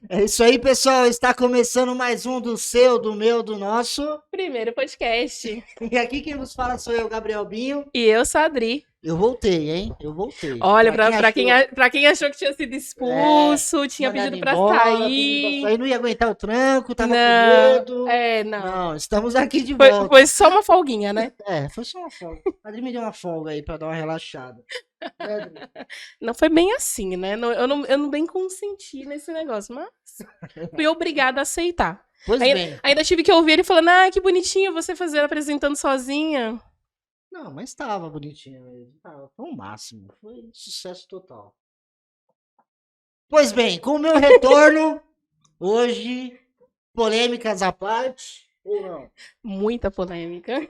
É isso aí, pessoal. Está começando mais um do seu, do meu, do nosso. Primeiro podcast. E aqui quem vos fala sou eu, Gabriel Binho. E eu sou a Adri. Eu voltei, hein? Eu voltei. Olha, Pra quem achou, pra quem achou que tinha sido expulso, tinha mandado pedido pra embora, pedindo pra sair. sair, não ia aguentar o tranco, tava com Não, medo. não. Não, estamos aqui de Foi volta. só uma folguinha, né? Foi só uma folga. A Adri me deu uma folga aí pra dar uma relaxada. Né, Adri? Não foi bem assim, né? Eu não bem consenti nesse negócio, mas fui obrigada a aceitar. Pois Ainda, bem. ainda tive que ouvir ele falando, que bonitinho você fazer apresentando sozinha. Não, mas estava bonitinho mesmo. Foi o máximo. Foi sucesso total. Pois bem, com o meu retorno, hoje, polêmicas à parte, ou não? Muita polêmica.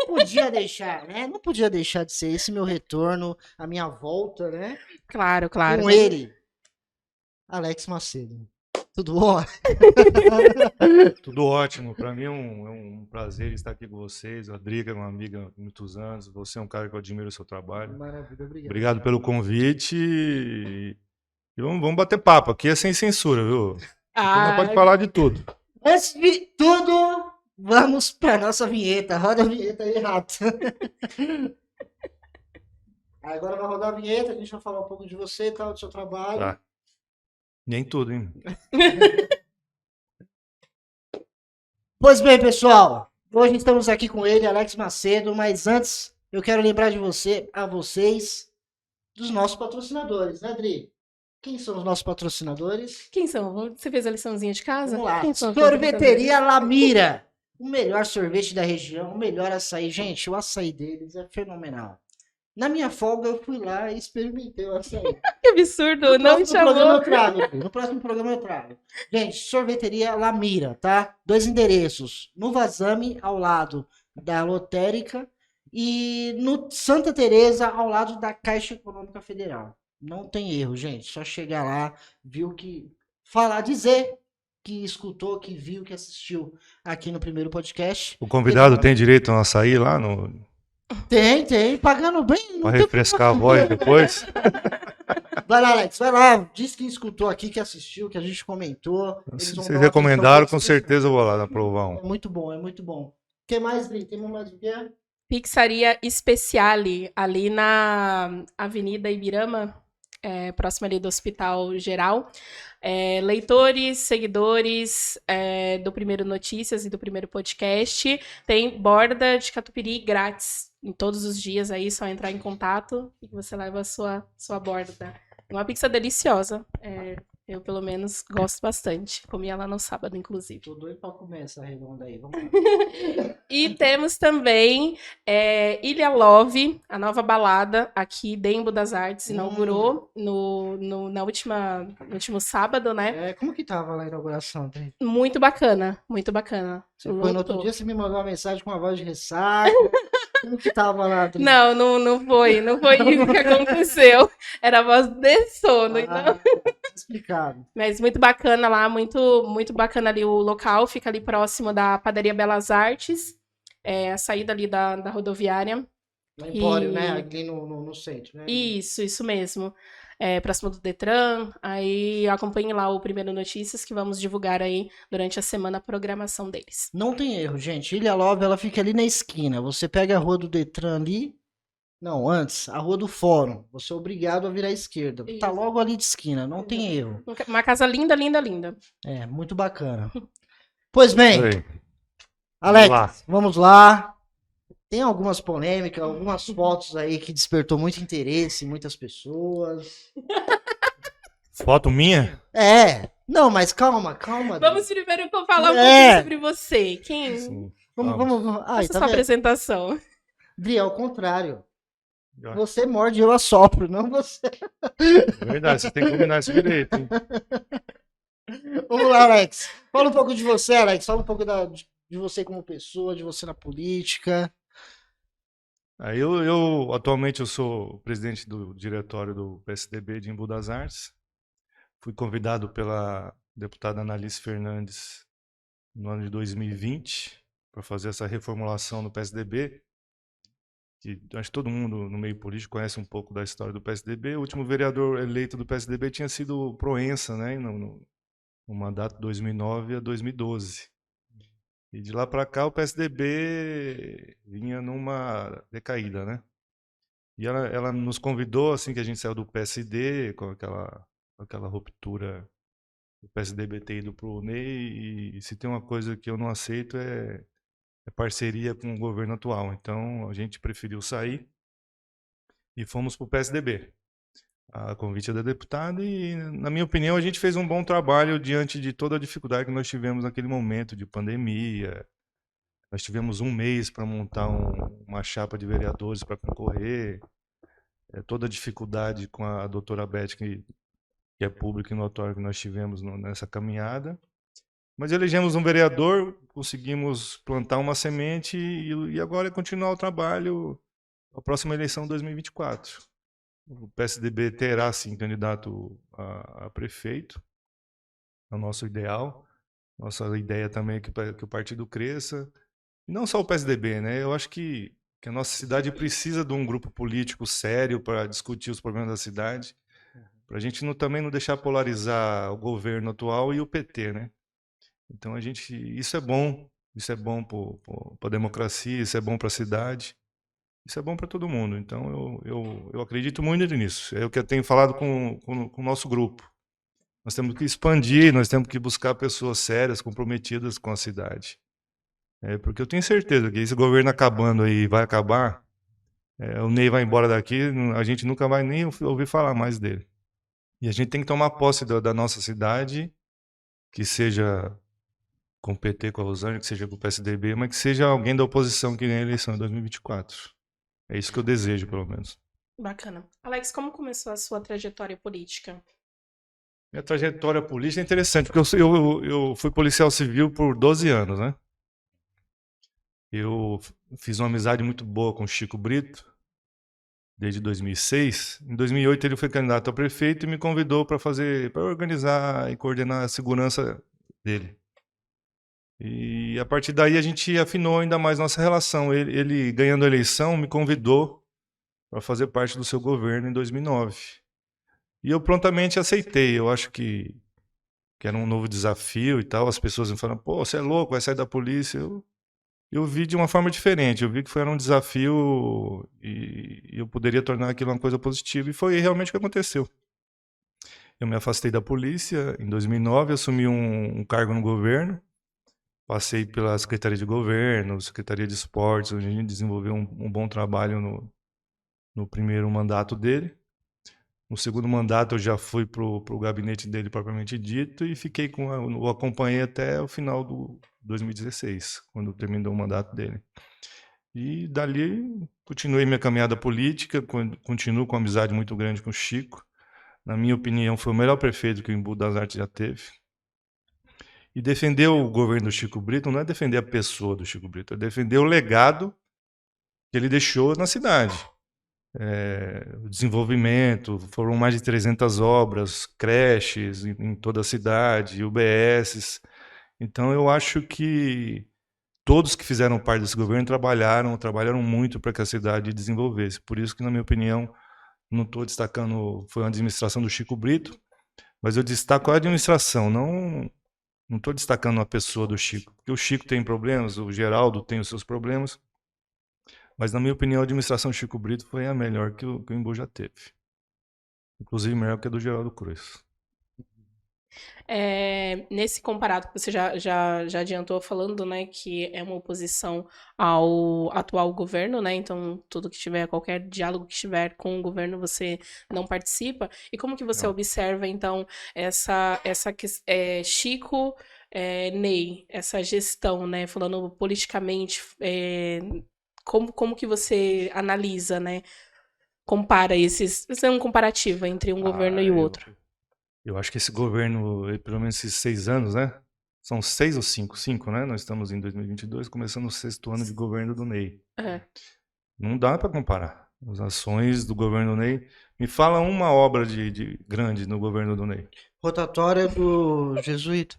Podia deixar, né? Não podia deixar de ser esse meu retorno, a minha volta, né? Claro, claro. Com ele, Alex Macedo. Tudo bom? Tudo ótimo. Para mim é um prazer estar aqui com vocês. A Drica é uma amiga há muitos anos. Você é um cara que eu admiro o seu trabalho. Maravilha, obrigado. Obrigado pelo convite. E vamos bater papo. Aqui é sem censura, viu? Aqui nós pode falar de tudo. Antes de tudo, vamos para nossa vinheta. Roda a vinheta aí, rato. Agora vai rodar a vinheta, a gente vai falar um pouco de você e tal, do seu trabalho. Tá. Nem tudo, hein? Pois bem, pessoal, hoje estamos aqui com ele, Alex Macedo, mas antes eu quero lembrar de vocês, dos nossos patrocinadores, né, Adri? Quem são os nossos patrocinadores? Quem são? Você fez a liçãozinha de casa? Vamos lá. Quem são? Sorveteria Lamira. O melhor sorvete da região, o melhor açaí. Gente, o açaí deles é fenomenal. Na minha folga, eu fui lá e experimentei o açaí. Que absurdo, não me chamou. No próximo programa eu trago. Gente, sorveteria Lamira, tá? 2 endereços. No Vazame, ao lado da Lotérica. E no Santa Teresa, ao lado da Caixa Econômica Federal. Não tem erro, gente. Só chegar lá, viu que... dizer que escutou, que viu, que assistiu aqui no primeiro podcast. O convidado tem direito a um açaí lá Tem. Pagando bem. para refrescar a voz depois? Vai lá, Alex, vai lá. Diz que escutou aqui, que assistiu, que a gente comentou. Se vocês recomendaram, com certeza eu vou lá provar um. É muito bom, é muito bom. O que mais, Bri? Tem mais o quê? Pizzaria Speciale, ali na Avenida Ibirama, próximo ali do Hospital Geral. Leitores, seguidores do Primeiro Notícias e do Primeiro Podcast, tem borda de catupiry grátis em todos os dias aí, só entrar em contato e você leva a sua borda. É uma pizza deliciosa, eu pelo menos gosto bastante. Comi ela no sábado, inclusive. Tô doido pra comer essa redonda aí, vamos lá. E temos também Ilha Love, a nova balada aqui de Embu das Artes, inaugurou no último sábado, né? Como que tava lá a inauguração, Bri? Muito bacana, muito bacana. Você foi no outro dia, você me mandou uma mensagem com uma voz de ressaca. Como que tava lá, Bri? Não foi isso que aconteceu. Era a voz de sono, então. Explicado. Mas muito bacana lá, muito bacana ali o local, fica ali próximo da Padaria Belas Artes, a saída ali da rodoviária. Lá em Empório, né? Ali no centro, né? Isso mesmo. Próximo do Detran. Aí acompanhe lá o Primeiro Notícias, que vamos divulgar aí durante a semana a programação deles. Não tem erro, gente. Ilha Love, ela fica ali na esquina. Você pega a rua do Detran ali. Não, antes, a rua do Fórum. Você é obrigado a virar à esquerda. Isso. Tá logo ali de esquina, não tem erro. Uma casa linda, linda, linda. Muito bacana. Pois bem, Aí. Alex, vamos lá. Tem algumas polêmicas, algumas fotos aí que despertou muito interesse em muitas pessoas. Foto minha? Não, mas calma. Vamos primeiro falar um pouquinho sobre você. Quem? Sim. Vamos. Ai, Faça tá sua vendo? apresentação. Dri, ao contrário. Você morde, eu assopro, não você. É verdade, você tem que combinar isso direito, hein? Vamos lá, Alex. Fala um pouco de você, Alex. Fala um pouco de você como pessoa, de você na política. Atualmente eu sou presidente do diretório do PSDB de Embu das Artes. Fui convidado pela deputada Analice Fernandes no ano de 2020 para fazer essa reformulação no PSDB. que acho que todo mundo no meio político conhece um pouco da história do PSDB. O último vereador eleito do PSDB tinha sido o Proença, né, no mandato 2009 a 2012. E de lá para cá o PSDB vinha numa decaída, né? E ela nos convidou, assim que a gente saiu do PSD, com aquela ruptura do PSDB ter ido para o NEI, e se tem uma coisa que eu não aceito é parceria com o governo atual. Então a gente preferiu sair e fomos para o PSDB, a convite da deputada, e na minha opinião a gente fez um bom trabalho diante de toda a dificuldade que nós tivemos naquele momento de pandemia. Nós tivemos um mês para montar uma chapa de vereadores para concorrer, toda a dificuldade com a doutora Beth, que é público e notório, que nós tivemos nessa caminhada. Mas elegemos um vereador, conseguimos plantar uma semente e agora é continuar o trabalho a próxima eleição 2024. O PSDB terá, sim, candidato a prefeito, é o nosso ideal. Nossa ideia também é que o partido cresça. E não só o PSDB, né? Eu acho que a nossa cidade precisa de um grupo político sério para discutir os problemas da cidade, para a gente também não deixar polarizar o governo atual e o PT, né? Então isso é bom para a democracia, isso é bom para a cidade, isso é bom para todo mundo. Então eu acredito muito nisso. É o que eu tenho falado com o nosso grupo. Nós temos que expandir, nós temos que buscar pessoas sérias, comprometidas com a cidade. Porque eu tenho certeza que esse governo acabando aí vai acabar, o Ney vai embora daqui, a gente nunca vai nem ouvir falar mais dele. E a gente tem que tomar posse da nossa cidade, que seja com o PT, com a Rosângela, que seja com o PSDB, mas que seja alguém da oposição que ganhe a eleição em 2024. É isso que eu desejo, pelo menos. Bacana. Alex, como começou a sua trajetória política? Minha trajetória política é interessante, porque eu fui policial civil por 12 anos, né? Eu fiz uma amizade muito boa com o Chico Brito, desde 2006. Em 2008 ele foi candidato a prefeito e me convidou para organizar e coordenar a segurança dele. E a partir daí a gente afinou ainda mais nossa relação. Ele ganhando a eleição, me convidou para fazer parte do seu governo em 2009. E eu prontamente aceitei. Eu acho que era um novo desafio e tal. As pessoas me falaram, pô, você é louco, vai sair da polícia. Eu vi de uma forma diferente. Eu vi que era um desafio e eu poderia tornar aquilo uma coisa positiva. E foi realmente o que aconteceu. Eu me afastei da polícia em 2009, assumi um cargo no governo. Passei pela Secretaria de Governo, Secretaria de Esportes, onde a gente desenvolveu um bom trabalho no primeiro mandato dele. No segundo mandato eu já fui para o gabinete dele propriamente dito e o acompanhei até o final do 2016, quando terminou o mandato dele. E dali continuei minha caminhada política, continuo com uma amizade muito grande com o Chico. Na minha opinião, foi o melhor prefeito que o Embu das Artes já teve. E defender o governo do Chico Brito não é defender a pessoa do Chico Brito, é defender o legado que ele deixou na cidade. O desenvolvimento, foram mais de 300 obras, creches em toda a cidade, UBSs. Então eu acho que todos que fizeram parte desse governo trabalharam muito para que a cidade desenvolvesse. Por isso que, na minha opinião, não estou destacando, foi uma administração do Chico Brito, mas eu destaco a administração, não estou destacando a pessoa do Chico, porque o Chico tem problemas, o Geraldo tem os seus problemas, mas, na minha opinião, a administração do Chico Brito foi a melhor que o Embu já teve. Inclusive, melhor que a do Geraldo Cruz. Nesse comparado que você já adiantou falando, né, que é uma oposição ao atual governo, né, então tudo que tiver, qualquer diálogo que tiver com o governo, você não participa. E como que você observa, então, Chico, Ney, essa gestão, né, falando politicamente, como que você analisa, né, compara isso é um comparativo entre um governo e o outro? Eu acho que esse governo, pelo menos esses 6 anos, né? São 6 ou 5? 5, né? Nós estamos em 2022, começando o 6º ano de governo do Ney. Não dá para comparar as ações do governo do Ney. Me fala uma obra de grande no governo do Ney. Rotatória do Jesuíta.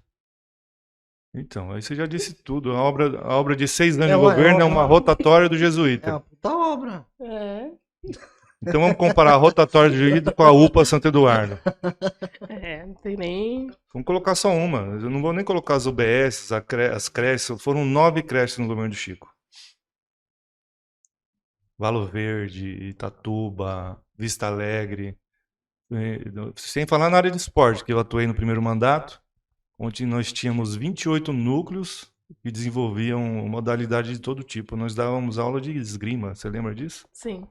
Então, aí você já disse tudo. A obra de 6 anos de governo é uma rotatória do Jesuíta. Puta obra. É, Então vamos comparar a rotatória de Juízo com a UPA Santo Eduardo. não tem nem. Vamos colocar só uma. Eu não vou nem colocar as UBS, as creches. Foram 9 creches no governo do Chico. Valo Verde, Itatuba, Vista Alegre. Sem falar na área de esporte, que eu atuei no primeiro mandato, onde nós tínhamos 28 núcleos que desenvolviam modalidade de todo tipo. Nós dávamos aula de esgrima, você lembra disso? Sim.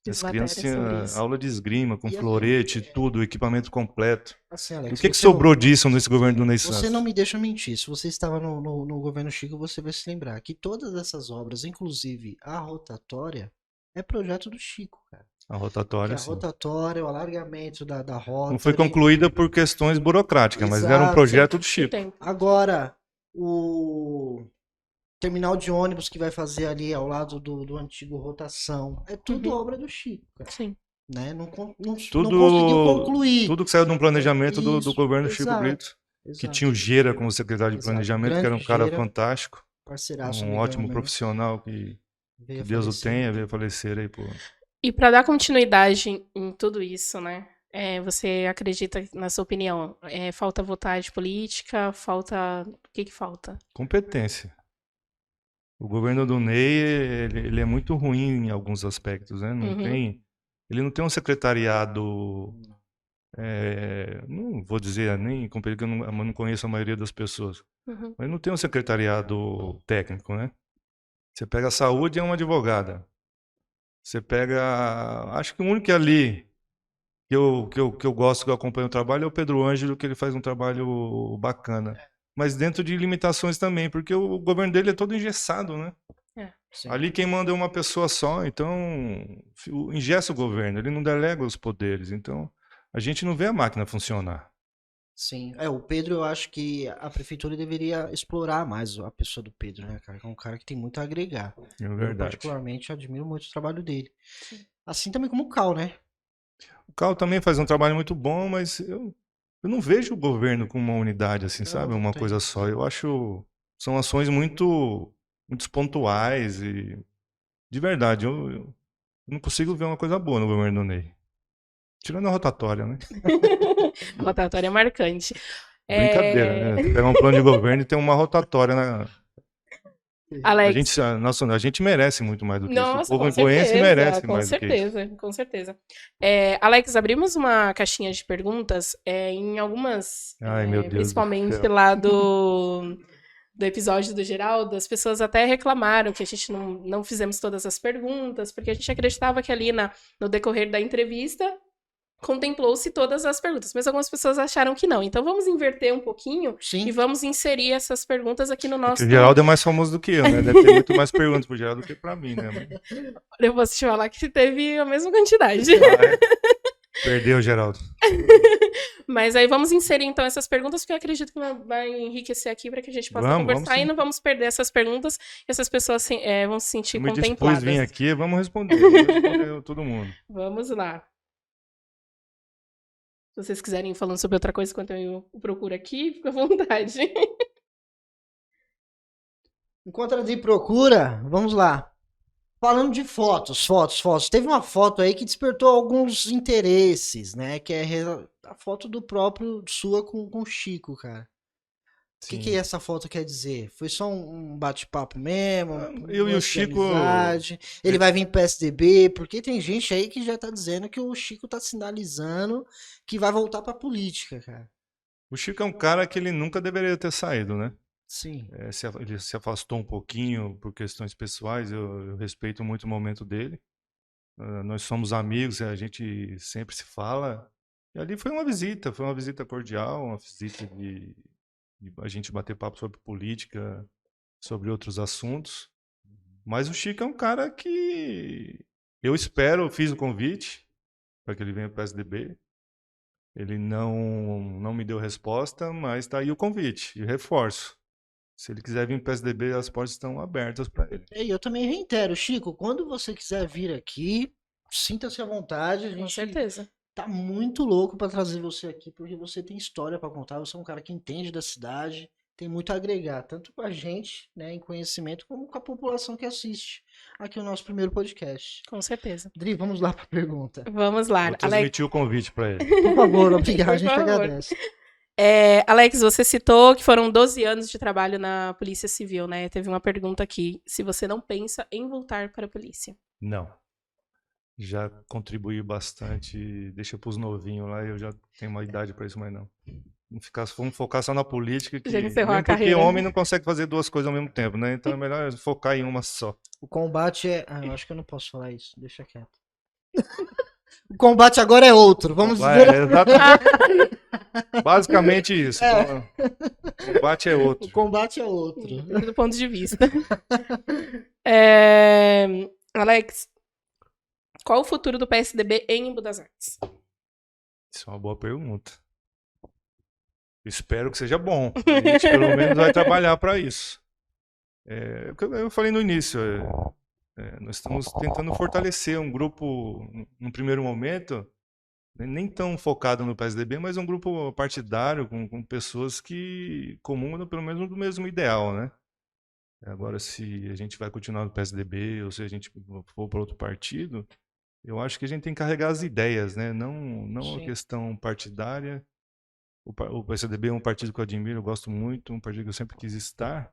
As Fiz matéria crianças sobre tinham isso. aula de esgrima, com E assim, florete, tudo, equipamento completo. Assim, E Alex, o que você não- sobrou disso nesse governo do Ney Você Santos? não me deixa mentir. Se você estava no governo Chico, você vai se lembrar que todas essas obras, inclusive a rotatória, é projeto do Chico, cara. A Que rotatória, a sim. rotatória, o alargamento da rota. Não foi concluída por questões burocráticas, mas era um Exato. projeto do Do Chico. tempo. Agora, o terminal de ônibus que vai fazer ali ao lado do antigo Rotação, é tudo Uhum. obra do Chico, cara. Sim. Né? Não conseguiu Tudo, concluir. tudo que saiu de um planejamento do Isso, governo Chico exato, Brito, que exato. tinha o Gera como secretário de Exato. planejamento, que era um Grande cara Gera, fantástico, parceiraço, um amigão ótimo meu, profissional que veio a Deus o falecer. tenha, veio a falecer aí, pô. E para dar continuidade em tudo isso, né? Você acredita, na sua opinião, falta vontade política? Falta. O que falta? Competência. O governo do Ney, ele é muito ruim em alguns aspectos, né? Não Uhum. tem, ele não tem um secretariado, não vou dizer nem, porque eu não conheço a maioria das pessoas, Uhum. mas não tem um secretariado técnico, né? Você pega a saúde, é uma advogada. Você pega, acho que o único ali que eu gosto, que eu acompanho o trabalho, é o Pedro Ângelo, que ele faz um trabalho bacana. Mas dentro de limitações também, porque o governo dele é todo engessado, né? Sim. Ali quem manda é uma pessoa só, então engessa o governo, ele não delega os poderes, então a gente não vê a máquina funcionar. Sim. O Pedro, eu acho que a prefeitura deveria explorar mais a pessoa do Pedro, né, cara? Que é um cara que tem muito a agregar. É Eu, verdade. particularmente, admiro muito o trabalho dele. Assim também como o Cal, né? O Cal também faz um trabalho muito bom, mas eu não vejo o governo com uma unidade assim, Não, sabe? não Uma tem. coisa só. Eu acho são ações muito pontuais e de verdade, eu não consigo ver uma coisa boa no governo do Ney. Tirando a rotatória, né? Rotatória marcante. Brincadeira, né? Você pega um plano de governo e tem uma rotatória na. Alex. A gente merece muito mais do que isso. O Nossa, povo com influencer certeza, merece com mais do que isso. certeza, com certeza. Alex, abrimos uma caixinha de perguntas em algumas, Ai, meu Deus do principalmente céu. lá do episódio do Geraldo, as pessoas até reclamaram que a gente não fizemos todas as perguntas, porque a gente acreditava que ali no decorrer da entrevista contemplou-se todas as perguntas, mas algumas pessoas acharam que não. Então vamos inverter um pouquinho e Sim. vamos inserir essas perguntas aqui no Porque nosso... o Geraldo é mais famoso do que eu, né? Deve ter muito mais perguntas pro Geraldo do que pra mim, né? Eu posso te falar que teve a mesma quantidade. Perdeu, Geraldo. Mas aí vamos inserir então essas perguntas, porque eu acredito que vai enriquecer aqui para que a gente possa conversar Vamos e não vamos perder essas perguntas e essas pessoas vão se sentir Eu me dispus contempladas. vir aqui, vamos responder. Vamos responder todo mundo. Vamos lá. Se vocês quiserem ir falando sobre outra coisa enquanto eu procuro aqui, fica à vontade. Enquanto ela de procura, vamos lá. Falando de fotos. Teve uma foto aí que despertou alguns interesses, né? Que é a foto do próprio sua com o Chico, cara. O que essa foto quer dizer? Foi só um bate-papo mesmo? Eu e o lance de Chico- amizade? Ele vai vir pro PSDB? Porque tem gente aí que já tá dizendo que o Chico tá sinalizando que vai voltar pra política, cara. O Chico é um cara que ele nunca deveria ter saído, né? Sim. Ele se afastou um pouquinho por questões pessoais, eu respeito muito o momento dele. Nós somos amigos, a gente sempre se fala. E ali foi uma visita cordial, uma visita de a gente bater papo sobre política, sobre outros assuntos. Mas o Chico é um cara que eu fiz o convite para que ele venha para o PSDB. Ele não me deu resposta, mas está aí o convite, e reforço. Se ele quiser vir para o PSDB, as portas estão abertas para ele. E eu também reitero, Chico, quando você quiser vir aqui, sinta-se à vontade. A Com gente certeza. tá muito louco pra trazer você aqui, porque você tem história pra contar. Você é um cara que entende da cidade, tem muito a agregar, tanto com a gente, né, em conhecimento, como com a população que assiste aqui o nosso primeiro podcast. Com certeza. Dri, vamos lá para a pergunta. Vamos lá. Vou transmitir o convite para ele. Por favor, obrigado, a Por gente favor. agradece. Alex, você citou que foram 12 anos de trabalho na Polícia Civil, né? Teve uma pergunta aqui. Se você não pensa em voltar para a polícia? Não. Já contribuí bastante, deixa pros novinhos lá, eu já tenho uma idade para isso, mas não. Vamos focar só na política, que Já encerrou a mesmo porque carreira. homem não consegue fazer duas coisas ao mesmo tempo, né? Então é melhor focar em uma só. O combate é... eu acho que eu não posso falar isso, deixa quieto. O combate agora é outro, vamos ver. Exatamente. Basicamente isso. O combate é outro. O combate é outro. Do ponto de vista. Alex, qual o futuro do PSDB em Embu das Artes? Isso é uma boa pergunta. Espero que seja bom. A gente pelo menos vai trabalhar para isso. Eu falei no início, nós estamos tentando fortalecer um grupo, num primeiro momento, nem tão focado no PSDB, mas um grupo partidário com pessoas que comungam pelo menos do mesmo ideal, né? Agora, se a gente vai continuar no PSDB ou se a gente for para outro partido, eu acho que a gente tem que carregar as ideias, né? Não a questão partidária. O PSDB é um partido que eu admiro, eu gosto muito, um partido que eu sempre quis estar.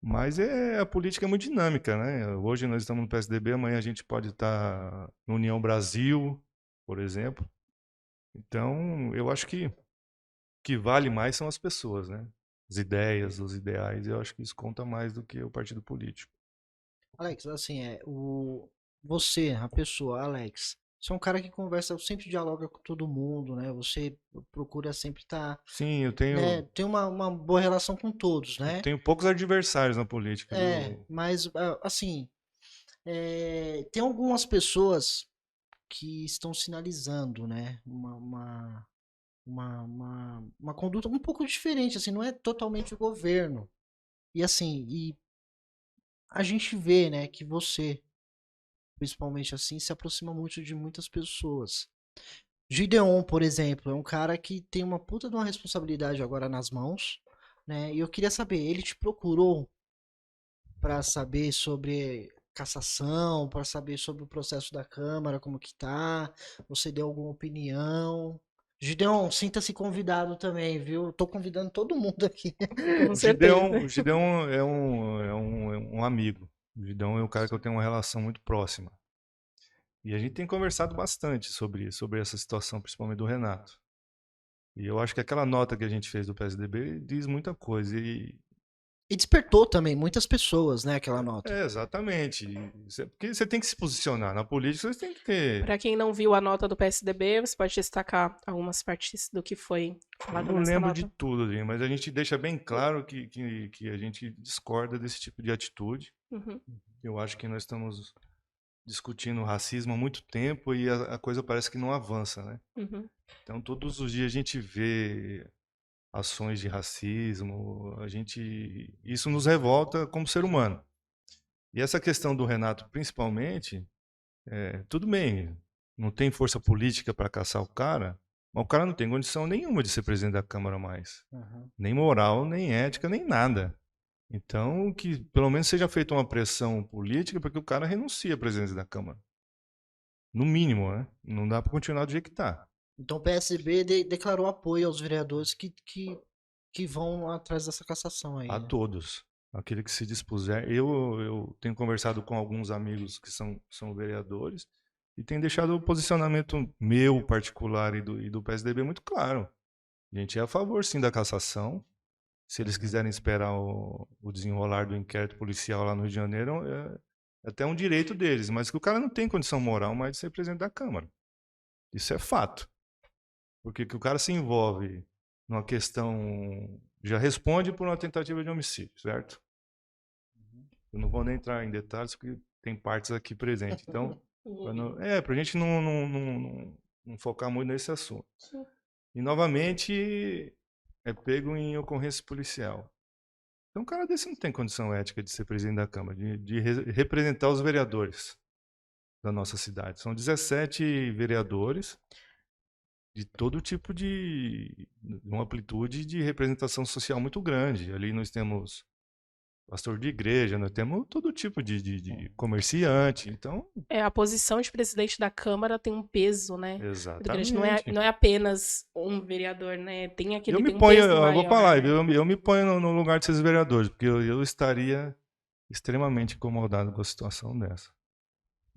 Mas a política é muito dinâmica, né? Hoje nós estamos no PSDB, amanhã a gente pode estar no União Brasil, por exemplo. Então, eu acho que o que vale mais são as pessoas, né? As ideias, os ideais, eu acho que isso conta mais do que o partido político. Alex, assim, você, a pessoa, Alex, você é um cara que conversa, sempre dialoga com todo mundo, né? Você procura sempre estar... Sim, eu tenho... né? Tem uma boa relação com todos, né? Eu tenho poucos adversários na política. Mas, assim, tem algumas pessoas que estão sinalizando, né? Uma conduta um pouco diferente, assim, não é totalmente o governo. E assim, a gente vê, né, que você, principalmente assim, se aproxima muito de muitas pessoas. Gideon, por exemplo, é um cara que tem uma puta de uma responsabilidade agora nas mãos, né? E eu queria saber, ele te procurou para saber sobre cassação, para saber sobre o processo da Câmara, como que tá? Você deu alguma opinião? Gideon, sinta-se convidado também, viu? Tô convidando todo mundo aqui. Com certeza. O Gideon é um amigo. O Gideon é um cara que eu tenho uma relação muito próxima. E a gente tem conversado bastante sobre essa situação, principalmente do Renato. E eu acho que aquela nota que a gente fez do PSDB diz muita coisa. E despertou também muitas pessoas, né, aquela nota. Exatamente. Porque você tem que se posicionar. Na política você tem que ter... Para quem não viu a nota do PSDB, você pode destacar algumas partes do que foi falado não nessa lembro nota? de tudo, mas a gente deixa bem claro que a gente discorda desse tipo de atitude. Uhum. Eu acho que nós estamos discutindo racismo há muito tempo e a coisa parece que não avança, né? Uhum. Então, todos os dias a gente vê ações de racismo, isso nos revolta como ser humano. E essa questão do Renato, principalmente, tudo bem, não tem força política para caçar o cara, mas o cara não tem condição nenhuma de ser presidente da Câmara mais. Uhum. Nem moral, nem ética, nem nada. Então, que pelo menos seja feita uma pressão política para que o cara renuncie à presidência da Câmara. No mínimo, né? Não dá para continuar do jeito que está. Então o PSB declarou apoio aos vereadores que vão atrás dessa cassação aí. A né? todos. Aquele que se dispuser. Eu tenho conversado com alguns amigos que são vereadores e tenho deixado o posicionamento meu particular e do PSDB muito claro. A gente é a favor, sim, da cassação. Se eles quiserem esperar o desenrolar do inquérito policial lá no Rio de Janeiro, é até um direito deles. Mas que o cara não tem condição moral mais de ser presidente da Câmara. Isso é fato. Porque que o cara se envolve numa questão... Já responde por uma tentativa de homicídio, certo? Eu não vou nem entrar em detalhes, porque tem partes aqui presentes. Então, para a gente não focar muito nesse assunto. E, novamente, é pego em ocorrência policial. Então, um cara desse não tem condição ética de ser presidente da Câmara, de representar os vereadores da nossa cidade. São 17 vereadores. todo tipo de uma amplitude de representação social muito grande. Ali nós temos pastor de igreja, nós temos todo tipo de comerciante. Então, A posição de presidente da Câmara tem um peso, né? Muito grande. exatamente. Não é apenas um vereador, né? Tem Eu aquele, me tem um ponho, peso eu vou maior, falar, né? eu me ponho no lugar desses vereadores, porque eu estaria extremamente incomodado com a situação dessa.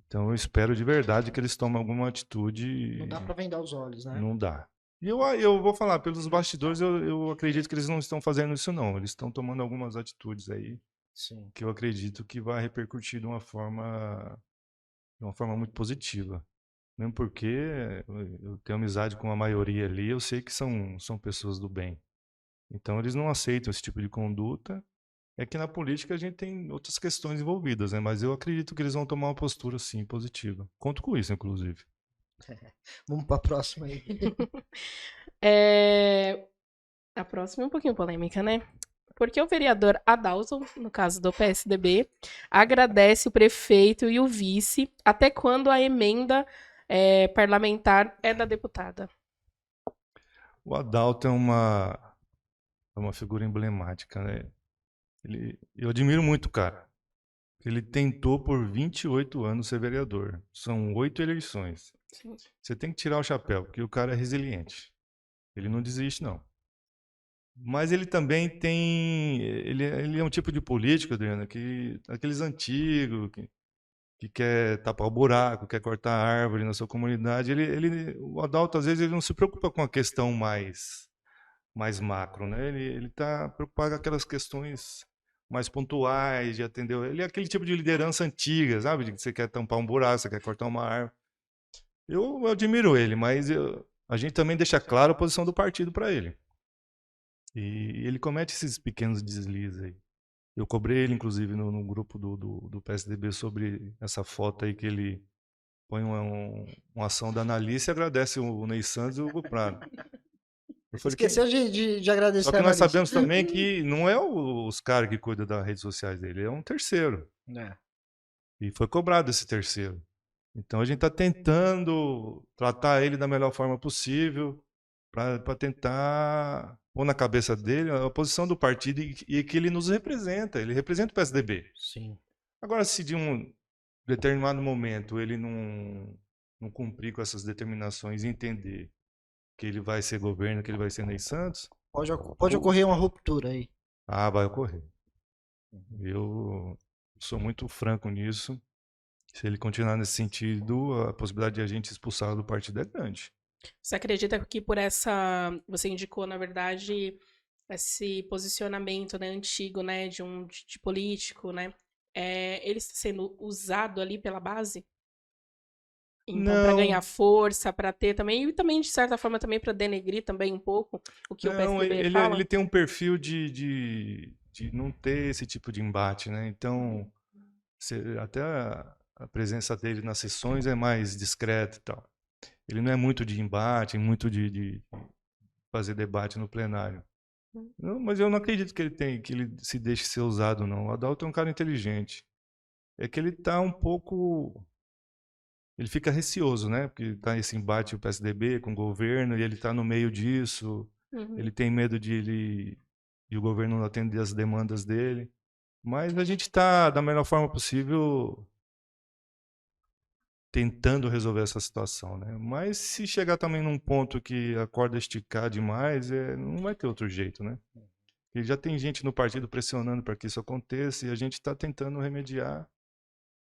Então eu espero de verdade que eles tomem alguma atitude. Não dá pra vendar os olhos, né? Não dá. E eu vou falar, pelos bastidores, eu acredito que eles não estão fazendo isso, não. Eles estão tomando algumas atitudes aí Sim. que eu acredito que vai repercutir de uma forma muito positiva. Mesmo porque eu tenho amizade com a maioria ali, eu sei que são pessoas do bem. Então eles não aceitam esse tipo de conduta. É que na política a gente tem outras questões envolvidas, né? Mas eu acredito que eles vão tomar uma postura, sim, positiva. Conto com isso, inclusive. Vamos pra próxima aí. A próxima é um pouquinho polêmica, né? Porque o vereador Adalson, no caso do PSDB, agradece o prefeito e o vice até quando a emenda parlamentar é da deputada. O Adalto é uma figura emblemática, né? Eu admiro muito o cara. Ele tentou por 28 anos ser vereador. São 8 eleições. Sim. Você tem que tirar o chapéu, porque o cara é resiliente. Ele não desiste, não. Mas ele também tem. Ele é um tipo de político, Adriana, aqueles antigos, que quer tapar o buraco, quer cortar a árvore na sua comunidade. O Adalto, às vezes, ele não se preocupa com a questão mais macro, né? Ele está preocupado com aquelas questões mais pontuais de atender. Ele é aquele tipo de liderança antiga, sabe? De que você quer tampar um buraco, você quer cortar uma árvore. Eu admiro ele, mas a gente também deixa claro a posição do partido para ele. E ele comete esses pequenos deslizes aí. Eu cobrei ele, inclusive, no grupo do PSDB sobre essa foto aí que ele põe uma ação da Analice e agradece o Ney Santos e o Hugo Prado. Eu falei, Esqueceu de agradecer só que a nós Analice. sabemos também que não é os caras que cuidam das redes sociais dele, é um terceiro. É. E foi cobrado esse terceiro. Então a gente está tentando tratar ele da melhor forma possível para tentar pôr na cabeça dele a posição do partido e que ele nos representa. Ele representa o PSDB. Sim. Agora, se de um determinado momento ele não cumprir com essas determinações e entender que ele vai ser governo, que ele vai ser Ney Santos, Pode ocorrer uma ruptura aí. vai ocorrer. Eu sou muito franco nisso. Se ele continuar nesse sentido, a possibilidade de a gente expulsá-lo do partido é grande. Você acredita que por você indicou, na verdade, esse posicionamento, né, antigo, né, de político, né, ele está sendo usado ali pela base? Então, para Não, ganhar força, para ter também, e também, de certa forma, também para denegrir também um pouco o que o não, PSDB fala? ele tem um perfil de não ter esse tipo de embate, né? Então, até a presença dele nas sessões é mais discreta e tal. Ele não é muito de embate, muito de fazer debate no plenário. Não, mas eu não acredito que ele se deixe ser usado, não. O Adalto é um cara inteligente. É que ele tá um pouco. Ele fica receoso, né? Porque tá esse embate o PSDB com o governo e ele tá no meio disso. Uhum. Ele tem medo de o governo não atender as demandas dele. Mas a gente está, da melhor forma possível, tentando resolver essa situação, né? Mas se chegar também num ponto que a corda esticar demais, não vai ter outro jeito, né? E já tem gente no partido pressionando para que isso aconteça e a gente está tentando remediar,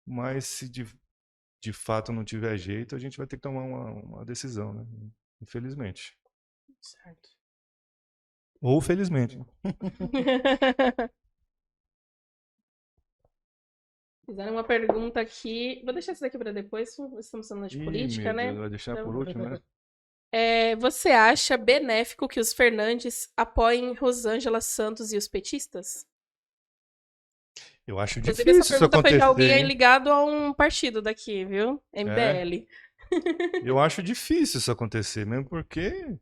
mas se de fato não tiver jeito, a gente vai ter que tomar uma decisão, né? Infelizmente. Certo. Ou felizmente. Fizeram uma pergunta aqui. Vou deixar isso daqui para depois. Estamos falando de política, Meu né? Deus, vai deixar Então, por último, né? Você acha benéfico que os Fernandes apoiem Rosângela Santos e os petistas? Eu acho Inclusive, essa difícil isso pergunta foi de alguém acontecer, hein? ligado a um partido daqui, viu? É, MBL. eu acho difícil isso acontecer, mesmo porque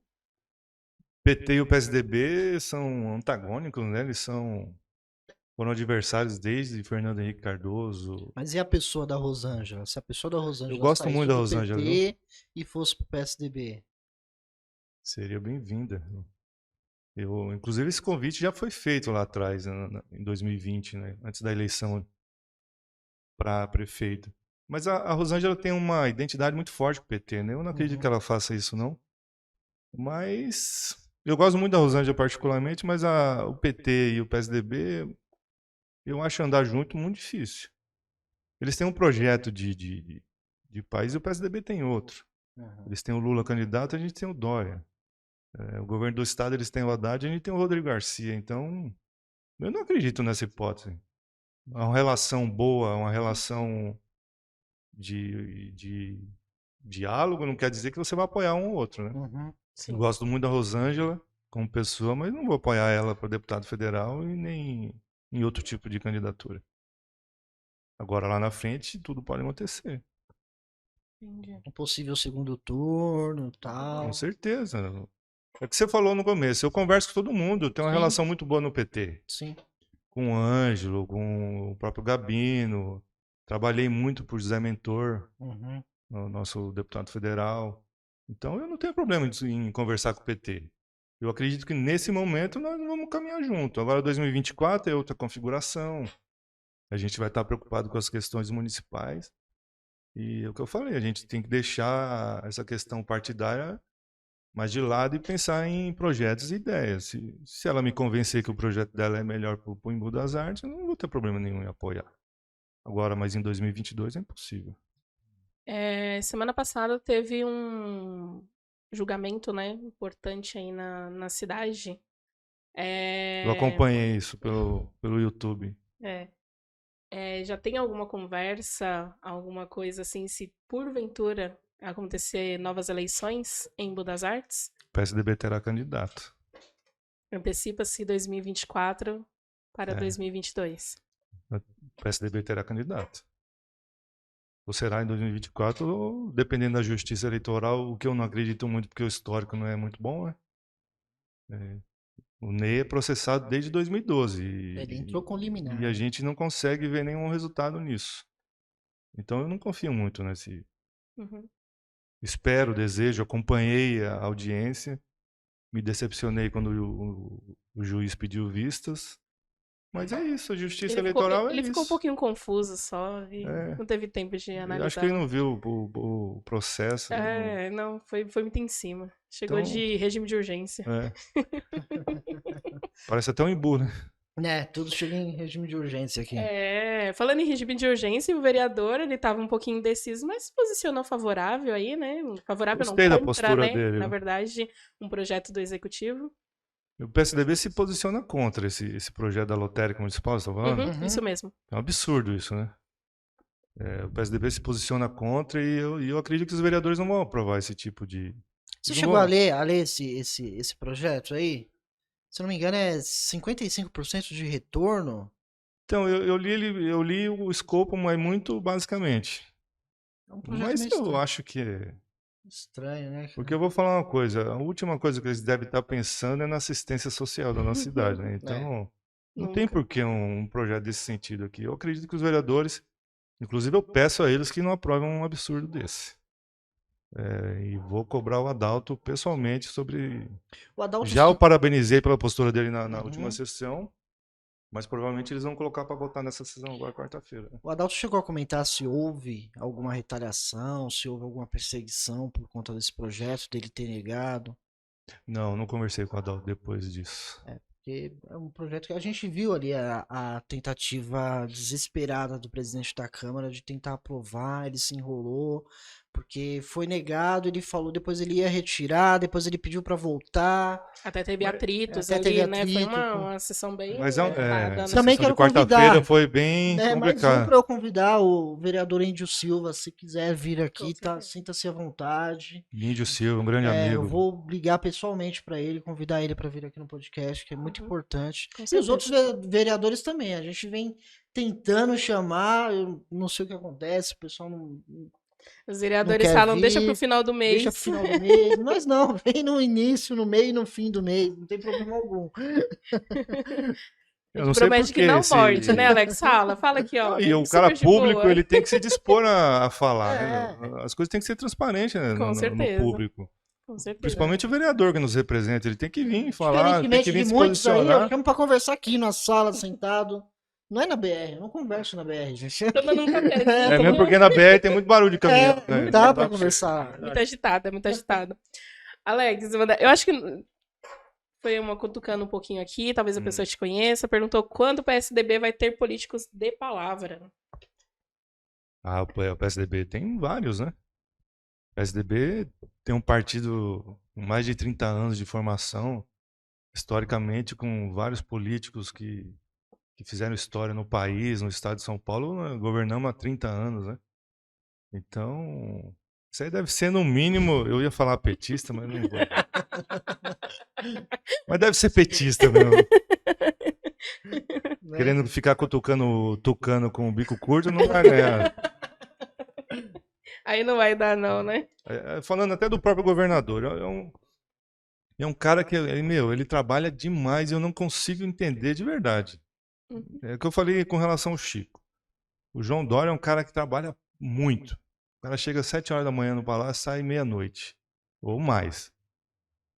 PT e o PSDB são antagônicos, né? Foram adversários desde Fernando Henrique Cardoso. Mas e a pessoa da Rosângela? Se a pessoa da Eu Rosângela gosto saísse muito da do Rosângela, viu? PT e fosse pro PSDB? Seria bem-vinda. Inclusive, esse convite já foi feito lá atrás, em 2020, né? Antes da eleição para prefeito. Mas a Rosângela tem uma identidade muito forte com o PT, né? Eu não acredito que ela faça isso, não. Mas eu gosto muito da Rosângela particularmente, mas o PT e o PSDB, eu acho andar junto muito difícil. Eles têm um projeto de país e o PSDB tem outro. Eles têm o Lula candidato, a gente tem o Dória. O governo do estado, eles têm o Haddad e a gente tem o Rodrigo Garcia. Então, eu não acredito nessa hipótese. Uma relação boa, uma relação de diálogo não quer dizer que você vai apoiar um ou outro, né? Eu gosto muito da Rosângela como pessoa, mas não vou apoiar ela para deputado federal e nem em outro tipo de candidatura. Agora, lá na frente, tudo pode acontecer. Entendi. Um possível segundo turno e tal. Com certeza. É o que você falou no começo. Eu converso com todo mundo. Eu tenho uma Sim. relação muito boa no PT. Sim. Com o Ângelo, com o próprio Gabino. Trabalhei muito por José Mentor, o nosso deputado federal. Então, eu não tenho problema em conversar com o PT. Eu acredito que nesse momento nós vamos caminhar junto. Agora, 2024 é outra configuração. A gente vai estar preocupado com as questões municipais. E é o que eu falei, a gente tem que deixar essa questão partidária mais de lado e pensar em projetos e ideias. Se ela me convencer que o projeto dela é melhor para o Embu das Artes, eu não vou ter problema nenhum em apoiar. Agora, mas em 2022 é impossível. Semana passada teve um julgamento, né, importante aí na cidade. Eu acompanhei isso pelo YouTube. Já tem alguma conversa, alguma coisa assim, se porventura acontecer novas eleições em Embu das Artes? O PSDB terá candidato. Antecipa-se 2024 para 2022. O PSDB terá candidato. Ou será em 2024, ou, dependendo da justiça eleitoral, o que eu não acredito muito, porque o histórico não é muito bom, né? O Ney é processado desde 2012. Ele entrou com liminar. E a gente não consegue ver nenhum resultado nisso. Então eu não confio muito nesse. Espero, desejo, acompanhei a audiência. Me decepcionei quando o juiz pediu vistas. Mas é isso, a justiça eleitoral ele isso. ficou um pouquinho confuso só, não teve tempo de analisar. Eu acho que ele não viu o processo. Não, foi muito em cima. Chegou de regime de urgência. Parece até um Embu, né? Tudo chega em regime de urgência aqui. Falando em regime de urgência, o vereador, ele tava um pouquinho indeciso, mas se posicionou favorável aí, né? Favorável Gostei não, da postura né? dele. Na verdade, um projeto do executivo. O PSDB se posiciona contra esse projeto da lotérica municipal, você tá falando? Isso mesmo. É um absurdo isso, né? O PSDB se posiciona contra e eu acredito que os vereadores não vão aprovar esse tipo de... Você chegou a ler esse projeto aí? Se não me engano, é 55% de retorno. Então, eu li o escopo, mas muito basicamente. É um projeto mas meio eu estranho. acho que é... Estranho, né? Porque eu vou falar uma coisa, a última coisa que eles devem estar pensando é na assistência social da nossa cidade, né? Então, não tem por que um projeto desse sentido aqui. Eu acredito que os vereadores, inclusive eu peço a eles que não aprovem um absurdo desse. E vou cobrar o Adalto pessoalmente sobre... Já o parabenizei pela postura dele na última sessão, mas provavelmente eles vão colocar para votar nessa sessão agora, quarta-feira. O Adalto chegou a comentar se houve alguma retaliação, se houve alguma perseguição por conta desse projeto, dele ter negado. Não conversei com o Adalto depois disso. Porque é um projeto que a gente viu ali a tentativa desesperada do presidente da Câmara de tentar aprovar, ele se enrolou, porque foi negado, ele falou, depois ele ia retirar, depois ele pediu para voltar. Até teve atritos até ali, teve né? atrito, foi uma sessão bem... Mas também quero quarta-feira foi bem mais complicado. para eu convidar o vereador Índio Silva, se quiser vir aqui, sinta-se à vontade. Índio Silva, um grande amigo. Eu vou ligar pessoalmente para ele, convidar ele para vir aqui no podcast, que é muito importante. Com E os certeza. outros vereadores também. A gente vem tentando chamar, eu não sei o que acontece, o pessoal não... Os vereadores quer falam, vir, deixa pro final do mês. Deixa pro final do mês. Mas não, vem no início, no meio e no fim do mês. Não tem problema algum. Eu não sei promete que não morde, né, Alex? Fala aqui, ó. E o cara público, ele tem que se dispor a falar. Né? As coisas têm que ser transparentes, né, Com no certeza. público. Com certeza. Principalmente o vereador que nos representa, ele tem que vir falar, tem que Diferentemente vir de se muitos aí, eu posicionar. chamo pra conversar aqui na sala, sentado. Não é na BR, eu não converso na BR, gente. Tomando um cafezinho. É mesmo porque na BR tem muito barulho de caminhão, né? Não dá pra pra conversar. Muito agitado, é muito agitado. Alex, eu acho que foi uma cutucando um pouquinho aqui, talvez a pessoa te conheça, perguntou quando o PSDB vai ter políticos de palavra. Ah, o PSDB tem vários, né? O PSDB tem um partido com mais de 30 anos de formação, historicamente, com vários políticos que fizeram história no país, no estado de São Paulo, né? Governamos há 30 anos, né? Então, isso aí deve ser no mínimo, eu ia falar petista, mas não vou. Mas deve ser petista mesmo. Né? Querendo ficar cutucando o tucano com o bico curto, não vai ganhar. Aí não vai dar, não, né? Falando até do próprio governador, é um cara que, ele trabalha demais e eu não consigo entender de verdade. É o que eu falei com relação ao Chico. O João Dória é um cara que trabalha muito. O cara chega às 7 horas da manhã no palácio e sai meia-noite, ou mais.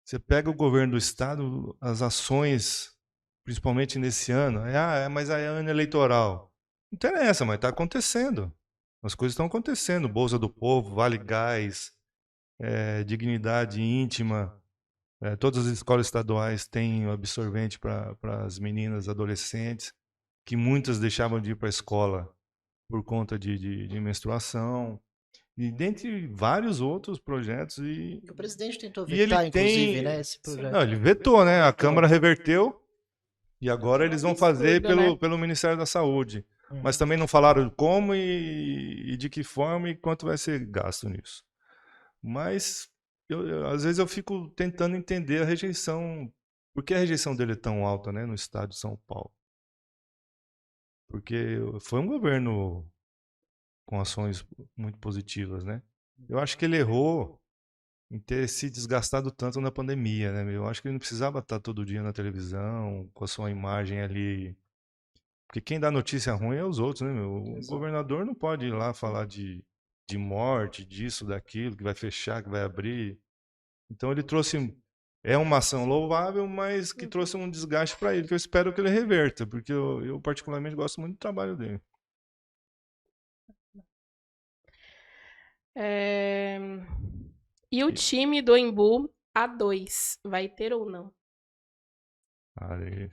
Você pega o governo do estado, as ações, principalmente nesse ano, mas é ano eleitoral. Não interessa, mas está acontecendo. As coisas estão acontecendo. Bolsa do Povo, Vale Gás, dignidade íntima. Todas as escolas estaduais têm absorvente para as meninas adolescentes, que muitas deixavam de ir para a escola por conta de menstruação. E dentre vários outros projetos. O presidente tentou E ele vetar, inclusive, tem. né, esse projeto. Não, ele vetou, né? A Câmara reverteu. E agora eles vão fazer absurdo, né? pelo Ministério da Saúde. Uhum. Mas também não falaram como e de que forma e quanto vai ser gasto nisso. Mas, às vezes, eu fico tentando entender a rejeição. Por que a rejeição dele é tão alta, né, no estado de São Paulo? Porque foi um governo com ações muito positivas, né? Eu acho que ele errou em ter se desgastado tanto na pandemia, né? Eu acho que ele não precisava estar todo dia na televisão, com a sua imagem ali. Porque quem dá notícia ruim é os outros, né, meu? O governador não pode ir lá falar de morte, disso, daquilo, que vai fechar, que vai abrir. Então ele trouxe. É uma ação louvável, mas que trouxe um desgaste para ele, que eu espero que ele reverta, porque eu particularmente gosto muito do trabalho dele. E o time do Embu A2 vai ter ou não? Cara,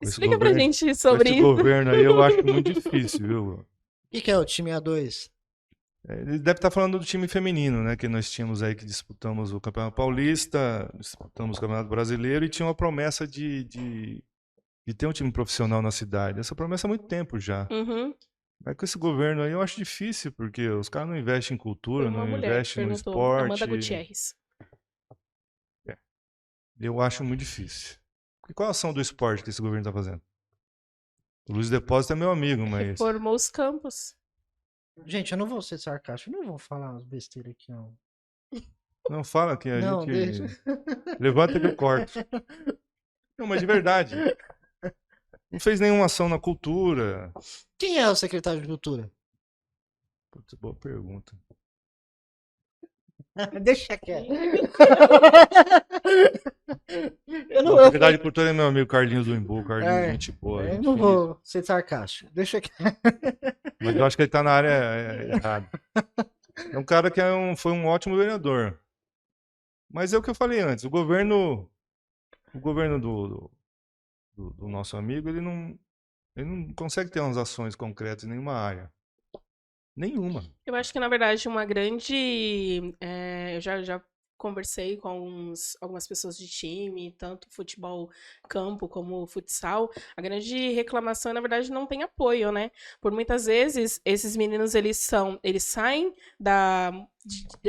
Explica pra gente sobre esse isso. governo aí eu acho muito difícil, viu? O que é o time A2? Ele deve estar falando do time feminino, né? Que nós tínhamos aí que disputamos o Campeonato Paulista, disputamos o Campeonato Brasileiro e tinha uma promessa de ter um time profissional na cidade. Essa promessa há muito tempo já. Uhum. Mas com esse governo aí eu acho difícil, porque os caras não investem em Foi cultura, uma não mulher que investem no perguntou, esporte. Amanda Gutierrez. Eu acho muito difícil. E qual a ação do esporte que esse governo está fazendo? O Luiz Depósito é meu amigo, mas... Reformou os campos. Gente, eu não vou ser sarcástico, eu não vou falar umas besteiras aqui, não. Não fala que a Não, gente... deixa. Levanta que eu corto. Não, mas de verdade. Não fez nenhuma ação na cultura. Quem é o secretário de Cultura? Putz, boa pergunta. Deixa quieto. O secretário de cultura é meu amigo Carlinhos do Embu, Carlinhos, gente boa. Eu gente não finíssima. vou ser sarcástico. Deixa quieto. Mas eu acho que ele tá na área errada. É um cara que foi um ótimo vereador. Mas é o que eu falei antes, o governo do nosso amigo, ele não consegue ter umas ações concretas em nenhuma área. Nenhuma. Eu acho que, na verdade, uma grande... eu já conversei com algumas pessoas de time, tanto futebol campo como futsal. A grande reclamação, na verdade, não tem apoio, né? Por muitas vezes, esses meninos, eles saem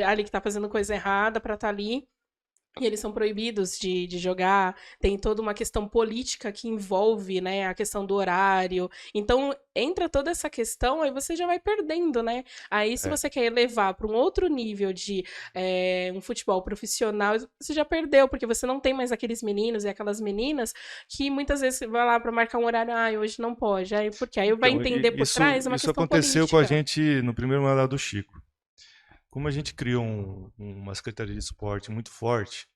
ali que tá fazendo coisa errada pra estar ali, e eles são proibidos de jogar, tem toda uma questão política que envolve, né, a questão do horário. Então, entra toda essa questão, aí você já vai perdendo, né? Aí, se você quer levar para um outro nível de um futebol profissional, você já perdeu, porque você não tem mais aqueles meninos e aquelas meninas que muitas vezes vai lá para marcar um horário, hoje não pode, aí por quê? Aí vai entender por trás uma isso questão aconteceu política. com a gente no primeiro mandato do Chico. como a gente criou uma secretaria de esporte muito forte,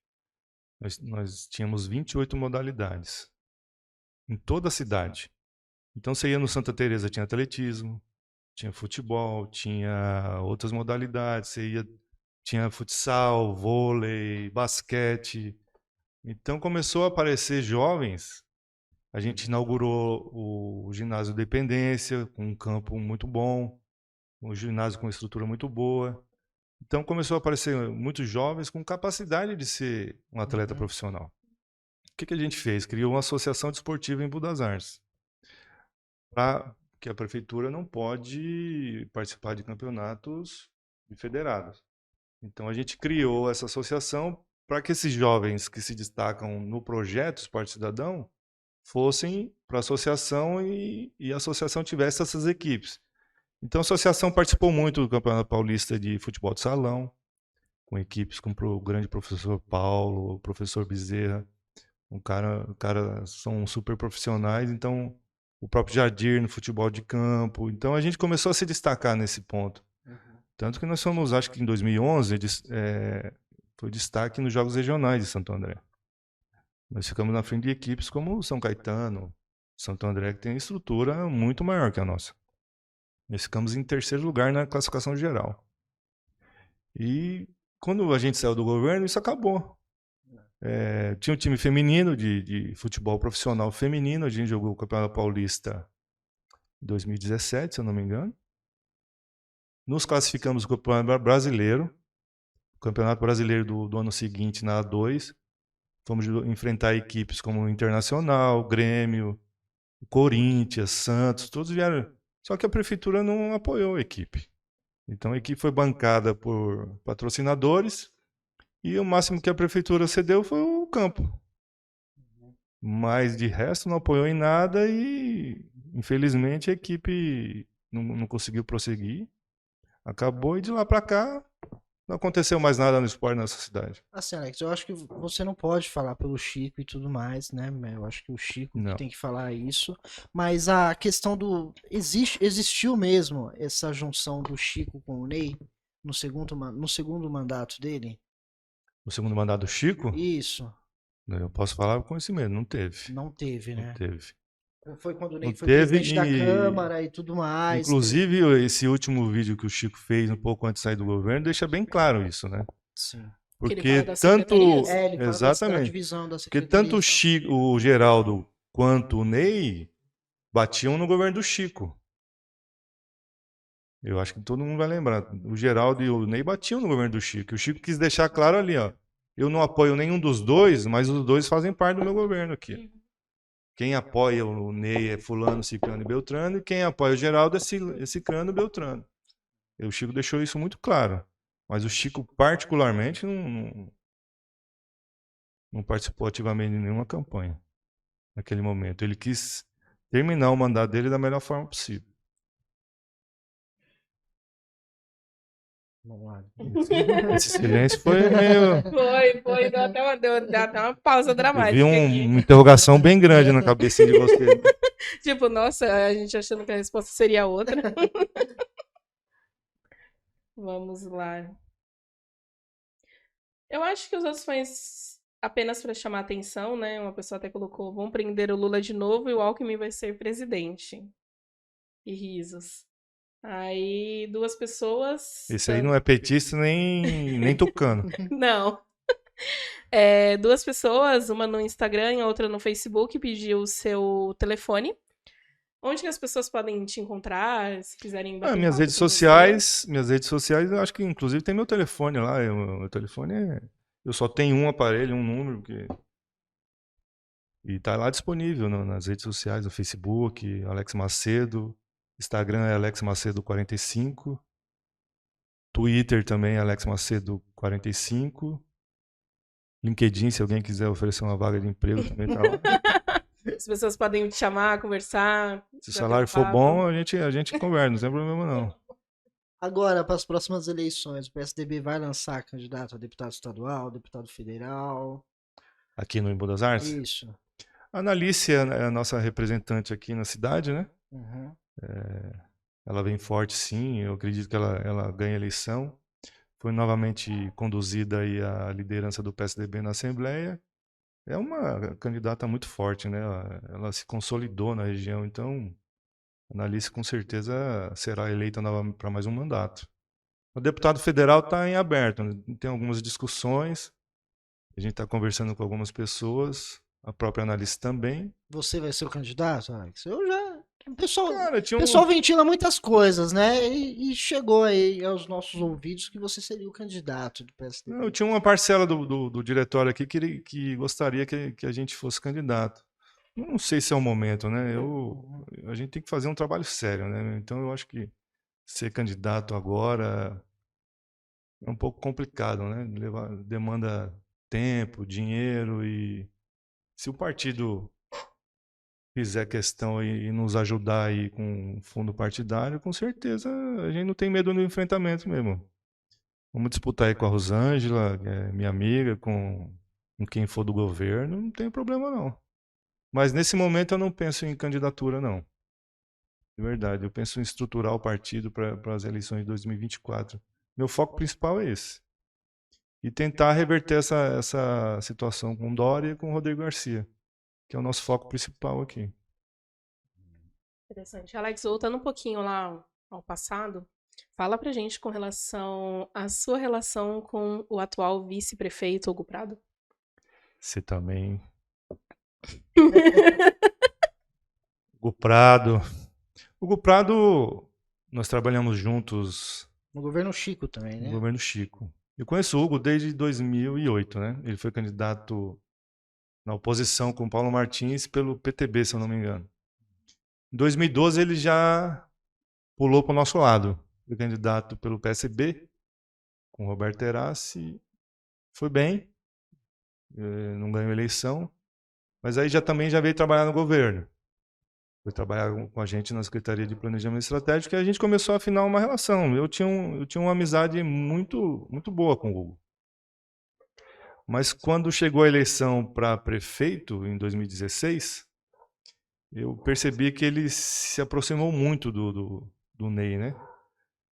nós tínhamos 28 modalidades em toda a cidade. Então você ia no Santa Teresa, tinha atletismo, tinha futebol, tinha outras modalidades, tinha futsal, vôlei, basquete. Então começou a aparecer jovens. A gente inaugurou o ginásio Dependência, com um campo muito bom, um ginásio com estrutura muito boa. Então começou a aparecer muitos jovens com capacidade de ser um atleta profissional. O que a gente fez? Criou uma associação desportiva em Buenos Aires, que a prefeitura não pode participar de campeonatos federados. Então a gente criou essa associação para que esses jovens que se destacam no projeto Esporte Cidadão fossem para a associação e a associação tivesse essas equipes. Então a associação participou muito do Campeonato Paulista de Futebol de Salão, com equipes como o grande professor Paulo, o professor Bezerra, são super profissionais, então o próprio Jardim no futebol de campo. Então a gente começou a se destacar nesse ponto. Tanto que nós fomos, acho que em 2011, foi destaque nos Jogos Regionais de Santo André. Nós ficamos na frente de equipes como o São Caetano, Santo André, que tem estrutura muito maior que a nossa. Nós ficamos em terceiro lugar na classificação geral. E quando a gente saiu do governo, isso acabou. Tinha um time feminino de futebol profissional feminino. A gente jogou o Campeonato Paulista em 2017, se eu não me engano. Nos classificamos para o Campeonato Brasileiro. O Campeonato Brasileiro do ano seguinte, na A2. Fomos enfrentar equipes como o Internacional, Grêmio, Corinthians, Santos, todos vieram. Só que a prefeitura não apoiou a equipe. Então a equipe foi bancada por patrocinadores e o máximo que a prefeitura cedeu foi o campo. Mas de resto não apoiou em nada e infelizmente a equipe não conseguiu prosseguir. Acabou e de lá para cá não aconteceu mais nada no esporte nessa cidade. Assim, Alex, eu acho que você não pode falar pelo Chico e tudo mais, né? Eu acho que o Chico que tem que falar isso. Mas a questão existiu mesmo essa junção do Chico com o Ney no segundo mandato dele? No segundo mandato do Chico? Isso. Eu posso falar com esse mesmo, não teve. Não teve, né? Não teve. Foi quando o Ney foi presidente da Câmara e tudo mais. Inclusive, esse último vídeo que o Chico fez um pouco antes de sair do governo deixa bem claro isso, né? Sim. Porque tanto... ele exatamente. da divisão da Porque tanto o Chico, o Geraldo quanto o Ney batiam no governo do Chico. Eu acho que todo mundo vai lembrar. O Geraldo e o Ney batiam no governo do Chico. O Chico quis deixar claro ali, ó. Eu não apoio nenhum dos dois, mas os dois fazem parte do meu governo aqui. Quem apoia o Ney é fulano, ciclano e beltrano, e quem apoia o Geraldo é ciclano e beltrano. E o Chico deixou isso muito claro. Mas o Chico, particularmente, não participou ativamente de nenhuma campanha naquele momento. Ele quis terminar o mandato dele da melhor forma possível. Esse silêncio foi meio... Foi, deu até uma pausa dramática. Eu vi uma interrogação bem grande na cabecinha de você. Tipo, nossa, a gente achando que a resposta seria outra. Vamos lá. Eu acho que os outros fãs, apenas para chamar atenção, né? Uma pessoa até colocou, vão prender o Lula de novo e o Alckmin vai ser presidente. E risos. Aí, duas pessoas... Esse aí não é petista nem tucano. Não. Duas pessoas, uma no Instagram e a outra no Facebook, pediu o seu telefone. Onde que as pessoas podem te encontrar, se quiserem bater minhas redes sociais, eu acho que inclusive tem meu telefone lá. Meu telefone eu só tenho um aparelho, um número, e tá lá disponível nas redes sociais, no Facebook, Alex Macedo. Instagram é Alex Macedo 45. Twitter também é Alex Macedo 45. LinkedIn, se alguém quiser oferecer uma vaga de emprego, também tá lá. As pessoas podem te chamar, conversar. Se o salário for bom, a gente conversa, não tem problema não. Agora, para as próximas eleições, o PSDB vai lançar candidato a deputado estadual, deputado federal? Aqui no Buenos Aires? Isso. A Analice é a nossa representante aqui na cidade, né? Uhum. Ela vem forte, sim. Eu acredito que ela ganha a eleição. foi novamente conduzida aí a liderança do PSDB na Assembleia. É uma candidata muito forte, né? Ela se consolidou na região, então a Analice com certeza será eleita para mais um mandato. O deputado federal está em aberto, né? Tem algumas discussões, a gente está conversando com algumas pessoas, a própria Analice também. Você vai ser o candidato, Alex? Eu já. Cara, O pessoal ventila muitas coisas, né? E chegou aí aos nossos ouvidos que você seria o candidato do PSDB. Eu tinha uma parcela do diretório aqui que gostaria que a gente fosse candidato. Não sei se é o momento, né? A gente tem que fazer um trabalho sério, né? Então eu acho que ser candidato agora é um pouco complicado, né? Demanda tempo, dinheiro e se o partido fizer questão e nos ajudar aí com fundo partidário, com certeza a gente não tem medo do enfrentamento mesmo. Vamos disputar aí com a Rosângela, que é minha amiga, com quem for do governo, não tem problema não. Mas nesse momento eu não penso em candidatura não. De verdade, eu penso em estruturar o partido para as eleições de 2024. Meu foco principal é esse. E tentar reverter essa situação com Dória e com Rodrigo Garcia, que é o nosso foco principal aqui. Interessante. Alex, voltando um pouquinho lá ao passado, fala pra gente com relação à sua relação com o atual vice-prefeito Hugo Prado. Você também. Hugo Prado. Hugo Prado, nós trabalhamos juntos No governo Chico também, né? no governo Chico. Eu conheço o Hugo desde 2008, né? Ele foi candidato na oposição com Paulo Martins pelo PTB, se eu não me engano. Em 2012 ele já pulou para o nosso lado. Foi candidato pelo PSB, com Roberto Terassi. Foi bem, não ganhou eleição, mas aí também já veio trabalhar no governo. Foi trabalhar com a gente na Secretaria de Planejamento Estratégico e a gente começou a afinar uma relação. Eu tinha uma amizade muito, muito boa com o Hugo. Mas quando chegou a eleição para prefeito, em 2016, eu percebi que ele se aproximou muito do Ney, né?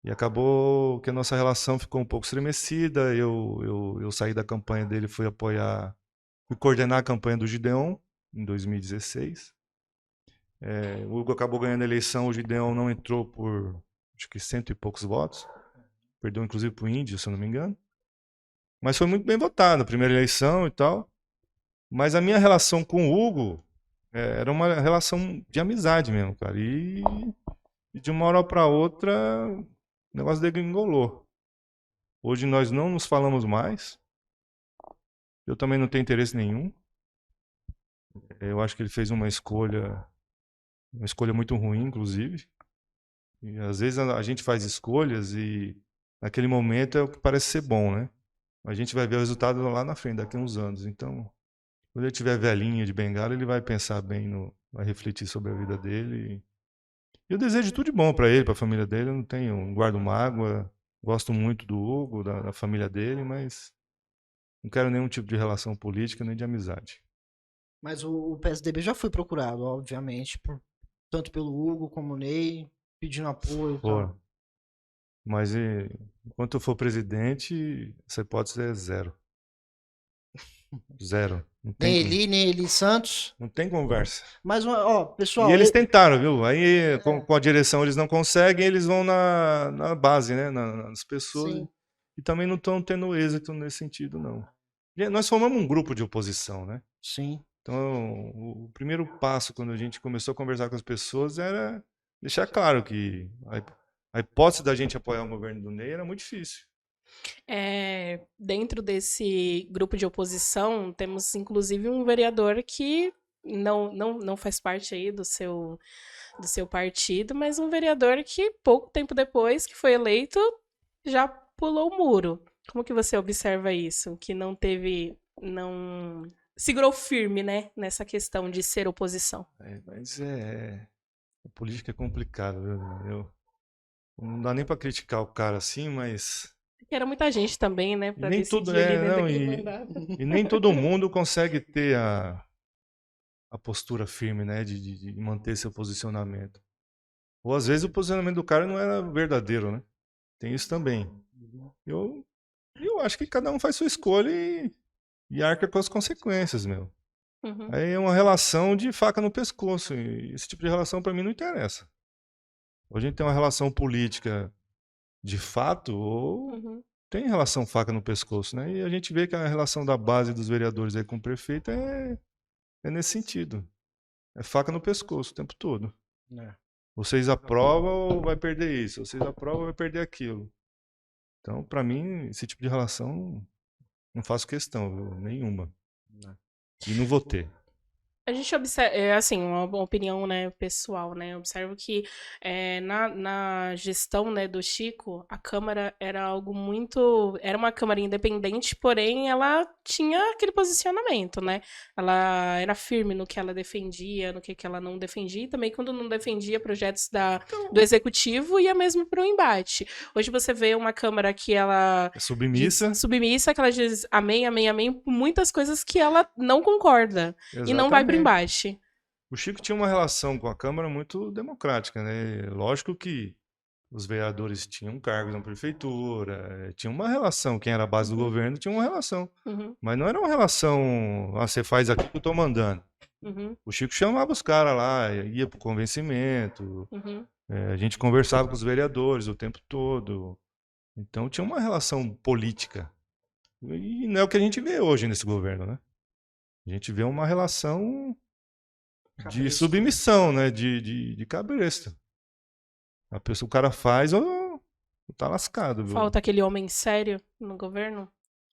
E acabou que a nossa relação ficou um pouco estremecida. Eu saí da campanha dele, fui coordenar a campanha do Gideon em 2016. O Hugo acabou ganhando a eleição, o Gideon não entrou por acho que 100 e poucos votos. Perdeu inclusive para o Índio, se eu não me engano. Mas foi muito bem votado, a primeira eleição e tal. Mas a minha relação com o Hugo era uma relação de amizade mesmo, cara. E de uma hora para outra, o negócio degringolou. Hoje nós não nos falamos mais. Eu também não tenho interesse nenhum. Eu acho que ele fez uma escolha muito ruim, inclusive. E às vezes a gente faz escolhas e naquele momento é o que parece ser bom, né? A gente vai ver o resultado lá na frente, daqui a uns anos. Então, quando ele tiver velhinha de bengala, ele vai pensar bem, vai refletir sobre a vida dele. E eu desejo tudo de bom para ele, para a família dele. Eu não guardo mágoa. Gosto muito do Hugo, da família dele, mas não quero nenhum tipo de relação política nem de amizade. Mas o PSDB já foi procurado, obviamente, tanto pelo Hugo como o Ney, pedindo apoio e tal. Mas enquanto eu for presidente, essa hipótese é zero. Zero. Nem Eli Santos. Não tem conversa. Mas, ó, pessoal... E eles tentaram, viu? Aí, com a direção, eles não conseguem, eles vão na base, né? Nas pessoas. Sim. E também não estão tendo êxito nesse sentido, não. Nós formamos um grupo de oposição, né? Sim. Então, o primeiro passo, quando a gente começou a conversar com as pessoas, era deixar claro que a hipótese da gente apoiar o governo do Ney era muito difícil. Dentro desse grupo de oposição, temos inclusive um vereador que não faz parte aí do seu partido, mas um vereador que pouco tempo depois que foi eleito já pulou o muro. Como que você observa isso? Que não segurou firme, né, nessa questão de ser oposição. Mas a política é complicada, viu? Não dá nem para criticar o cara assim, mas era muita gente também, né, para decidir tudo e nem todo mundo consegue ter a postura firme, né, de manter seu posicionamento. Ou às vezes o posicionamento do cara não era verdadeiro, né? Tem isso também. Eu E eu acho que cada um faz sua escolha e arca com as consequências, meu. Uhum, Aí é uma relação de faca no pescoço. E esse tipo de relação pra mim não interessa. Ou a gente tem uma relação política de fato, ou uhum. tem relação faca no pescoço, né? E a gente vê que a relação da base dos vereadores aí com o prefeito é nesse sentido. É faca no pescoço o tempo todo. É. Vocês aprovam ou vai perder isso? Vocês aprovam ou vai perder aquilo? Então, pra mim, esse tipo de relação não faço questão, viu? Nenhuma. Não. E não vou ter. A gente observa, é, assim, uma opinião, né, pessoal, né? Eu observo que na gestão, né, do Chico, a Câmara era algo muito. Era uma Câmara independente, porém ela tinha aquele posicionamento, né? Ela era firme no que ela defendia, no que ela não defendia, e também quando não defendia projetos do Executivo, ia mesmo para o embate. Hoje você vê uma Câmara que ela É submissa. submissa, que ela diz amém, amém, amém, por muitas coisas que ela não concorda. E não vai pro Exatamente. embate. O Chico tinha uma relação com a Câmara muito democrática, né? Lógico que os vereadores tinham cargos na prefeitura, tinha uma relação, quem era a base do governo tinha uma relação. Uhum, Mas não era uma relação, você faz aqui que eu tô mandando. uhum, O Chico chamava os caras lá, ia pro convencimento, uhum. a gente conversava com os vereadores o tempo todo. Então tinha uma relação política. E não é o que a gente vê hoje nesse governo, né? A gente vê uma relação de Cabresto. submissão, né? De cabresto. A pessoa, o cara faz ou tá lascado, viu? Falta aquele homem sério no governo.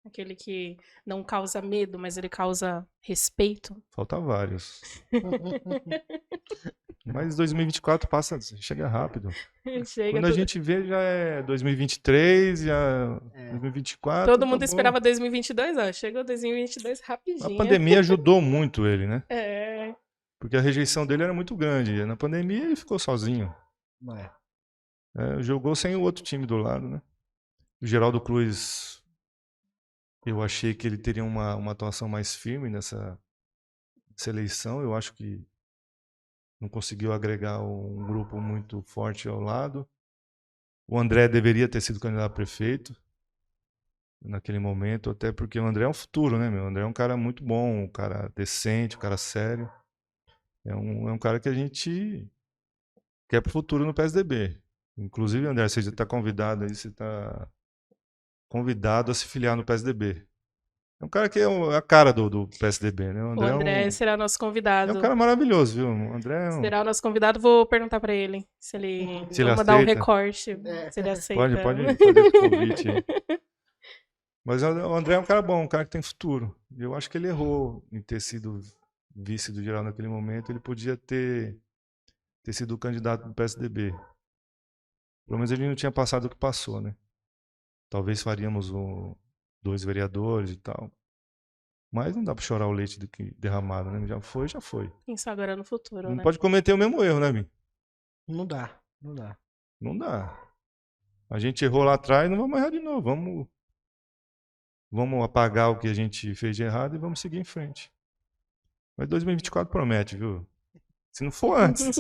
Aquele que não causa medo, mas ele causa respeito. Falta vários. Mas 2024 passa, chega rápido. Chega, Quando a gente vê, já é 2023, já É. 2024. todo tá mundo bom. esperava 2022, ó. Chegou 2022 A rapidinho. pandemia ajudou muito ele, né? É. Porque a rejeição dele era muito grande. E na pandemia ele ficou sozinho. Não é. Jogou sem o outro time do lado, né? O Geraldo Cruz, eu achei que ele teria uma atuação mais firme nessa eleição. Eu acho que não conseguiu agregar um grupo muito forte ao lado. O André deveria ter sido candidato a prefeito naquele momento, até porque o André é um futuro, né, meu? O André é um cara muito bom, um cara decente, um cara sério. É um cara que a gente quer pro futuro no PSDB. Inclusive, André, você já está convidado aí, você está convidado a se filiar no PSDB. É um cara que é a cara do PSDB, né? O O André André será nosso é um convidado. cara maravilhoso, viu? O André é um... Será o nosso convidado. Vou perguntar pra ele se ele. Se ele Vou mandar um aceita. recorte. É. Se ele aceita. Pode fazer esse convite aí. Mas o André é um cara bom, um cara que tem futuro. Eu acho que ele errou em ter sido vice do Geraldo naquele momento. Ele podia ter sido o candidato do PSDB. Pelo menos ele não tinha passado o que passou, né? Talvez faríamos 2 vereadores e tal. Mas não dá pra chorar o leite derramado, né? Já foi, já foi. Pensar agora no futuro, Não né? pode cometer o mesmo erro, né, Mi? Não dá. Não dá. Não dá. A gente errou lá atrás, não vamos errar de novo. Vamos apagar o que a gente fez de errado e vamos seguir em frente. Mas 2024 promete, viu? Se não for antes.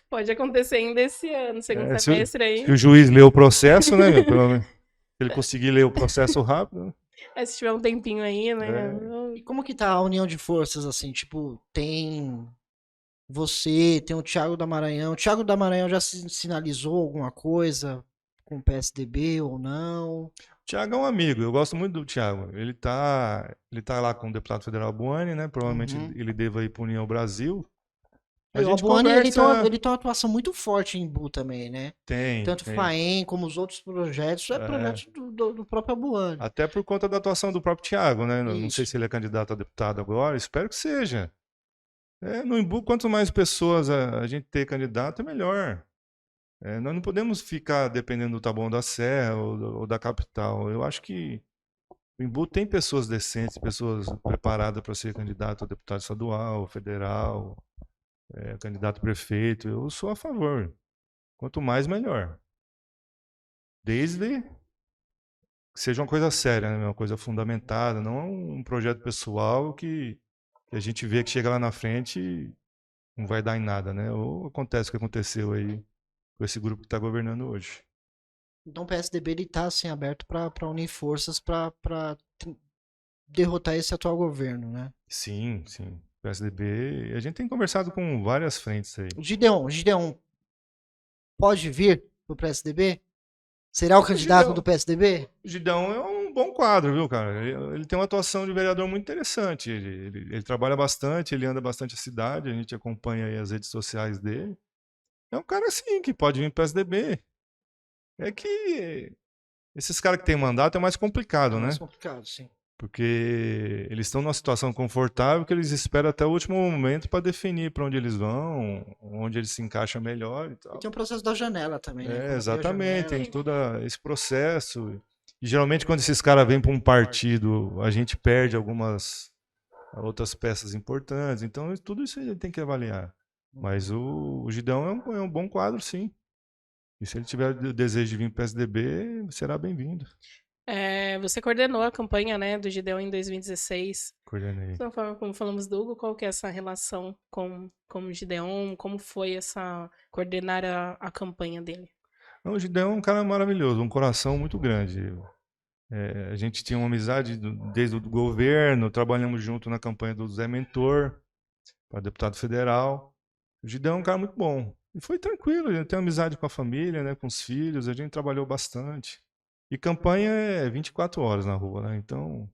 Pode acontecer ainda esse ano, segundo Se semestre aí. o juiz lê o processo, né, meu? Pelo menos. Se ele conseguir ler o processo rápido. Aí, se tiver um tempinho aí, né? E como que tá a união de forças, assim? Tipo, tem você, tem o Thiago da Maranhão. O Thiago da Maranhão já sinalizou alguma coisa com o PSDB ou não? O Thiago é um amigo, eu gosto muito do Thiago. Ele tá lá com o deputado federal Buani, né? Provavelmente Uhum. ele deva ir para União Brasil. A O gente Albuani, ele conversa... ele tem uma atuação muito forte em Imbu também, né? Tem. Tanto FAEM como os outros projetos, projetos do próprio Albuani. Até por conta da atuação do próprio Thiago, né? Não sei Isso. se ele é candidato a deputado agora, espero que seja. No Imbu, quanto mais pessoas a gente ter candidato, é melhor. Nós não podemos ficar dependendo do Taboão da Serra ou da capital. Eu acho que o Imbu tem pessoas decentes, pessoas preparadas para ser candidato a deputado estadual, federal, candidato a prefeito. Eu sou a favor. Quanto mais, melhor. Desde que seja uma coisa séria, né? Uma coisa fundamentada, não um projeto pessoal que a gente vê que chega lá na frente e não vai dar em nada, né? Ou acontece o que aconteceu aí com esse grupo que está governando hoje. Então o PSDB ele tá assim aberto para unir forças para derrotar esse atual governo, né? Sim, sim. PSDB, a gente tem conversado com várias frentes aí. O Gideon pode vir pro PSDB? Será o candidato Gideon- do PSDB? O Gidão é um bom quadro, viu, cara? Ele tem uma atuação de vereador muito interessante. Ele trabalha bastante, ele anda bastante a cidade, a gente acompanha aí as redes sociais dele. É um cara, assim, que pode vir pro PSDB. É que esses caras que têm mandato é mais complicado, É né? mais complicado, sim. Porque eles estão numa situação confortável que eles esperam até o último momento para definir para onde eles vão, onde eles se encaixam melhor e E tal. tem o processo da janela também, né? Como abriu a Exatamente, tem janela. todo esse processo. E geralmente quando esses caras vêm para um partido, a gente perde algumas outras peças importantes. Então tudo isso a gente tem que avaliar. Mas o Gidão é um bom quadro, sim. E se ele tiver o desejo de vir para o PSDB, será bem-vindo. Você coordenou a campanha, né, do Gideon em 2016. Coordenei. Da forma como falamos do Hugo, qual que é essa relação com o Gideon? Como foi coordenar a campanha dele? Não, o Gideão é um cara maravilhoso, um coração muito grande. A gente tinha uma amizade desde o governo, trabalhamos junto na campanha do Zé Mentor, para deputado federal. O Gideão é um cara muito bom. E foi tranquilo, a gente tem amizade com a família, né, com os filhos, a gente trabalhou bastante. E campanha é 24 horas na rua, né? Então,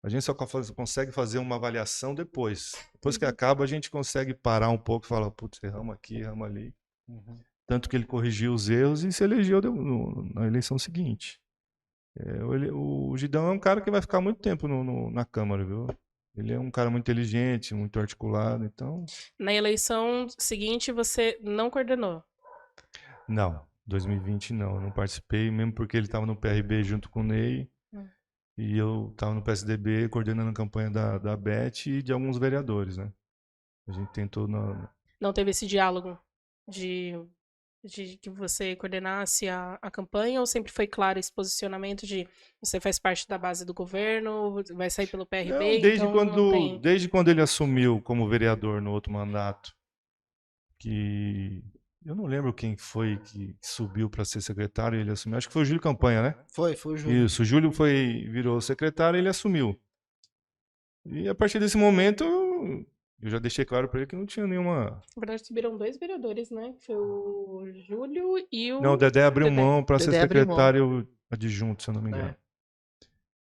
a gente só consegue fazer uma avaliação depois. Depois que acaba, a gente consegue parar um pouco e falar, putz, erramos aqui, erramos ali. Tanto que ele corrigiu os erros e se elegeu na eleição seguinte. O Gidão é um cara que vai ficar muito tempo na Câmara, viu? Ele é um cara muito inteligente, muito articulado, então... Na eleição seguinte, você não coordenou? Não, 2020 não participei, mesmo porque ele estava no PRB junto com o Ney, e eu estava no PSDB coordenando a campanha da Beth e de alguns vereadores, né? A gente tentou... Não teve esse diálogo de que você coordenasse a campanha, ou sempre foi claro esse posicionamento de você faz parte da base do governo, vai sair pelo PRB, Não, então não tem... desde quando ele assumiu como vereador no outro mandato, que eu não lembro quem foi que subiu para ser secretário, ele assumiu, acho que foi o Júlio Campanha, né? Foi o Júlio. Isso, o Júlio virou secretário e ele assumiu. E a partir desse momento, eu já deixei claro para ele que não tinha nenhuma... Na verdade, subiram 2 vereadores, né? Foi o Júlio e o... Não, o Dedé abriu mão para ser Dedé abriu mão. secretário adjunto, se eu não me engano.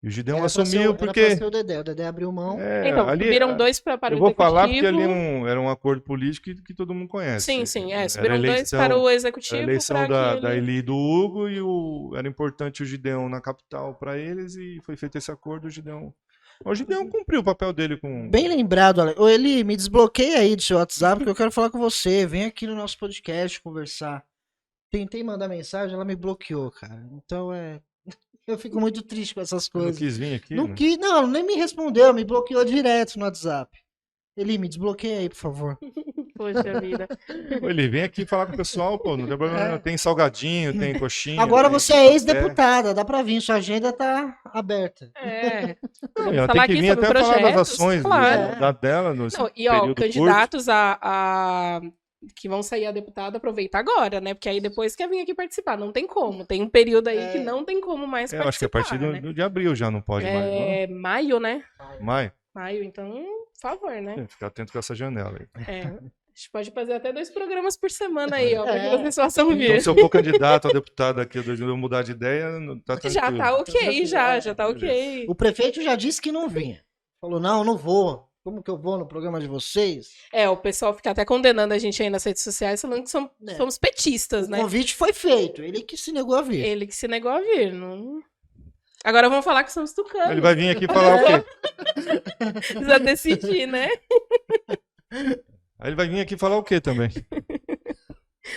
E o Gideão Era pra assumiu ser porque... Era pra ser o Dedé abriu mão. Então, ali, subiram 2 para eu o vou falar porque executivo. ali era um acordo político que todo mundo conhece. Sim, Era subiram 2 para o executivo. a eleição para da Eli e do Hugo e era importante o Gideão na capital para eles e foi feito esse acordo. O Gideão cumpriu o papel dele com... Bem lembrado, Ale. Ô, Eli, me desbloqueia aí do seu WhatsApp porque eu quero falar com você. Vem aqui no nosso podcast conversar. Tentei mandar mensagem, ela me bloqueou, cara. Então eu fico muito triste com essas Você não coisas. quis vir aqui? Não né? quis, não, nem me respondeu, me bloqueou direto no WhatsApp. Eli, me desbloqueia aí, por favor. Poxa vida. Ô, Eli, vem aqui falar com o pessoal, pô. Não tem problema, tem salgadinho, tem coxinha. Agora tem você é café. ex-deputada, dá pra vir, sua agenda tá aberta. Não, Vamos ela falar tem que aqui vir sobre até falar das projetos, ações claro. dela no Não, e período candidatos que vão sair a deputada, aproveita agora, né? Porque aí depois quer vir aqui participar. Não tem como. Tem um período aí que não tem como mais curto. participar. Eu acho que a partir né? de abril já não pode mais. É maio, né? Não? Maio? Maio, então, por favor, né? Fica atento com essa janela aí. A gente pode fazer até 2 programas por semana aí, ó, pra que vocês possam Então, vir. se eu for candidato a deputado aqui, eu mudar de ideia, tá tranquilo. Já tá ok, já tá ok. O prefeito já disse que não vinha. Falou, não vou. Como que eu vou no programa de vocês? O pessoal fica até condenando a gente aí nas redes sociais, falando que somos petistas, O né? convite foi feito, ele que se negou a vir. Ele que se negou a vir. Não... Agora vamos falar que somos tucanos. Ele vai vir aqui falar o quê? Precisa decidir, né? Aí ele vai vir aqui falar o quê também?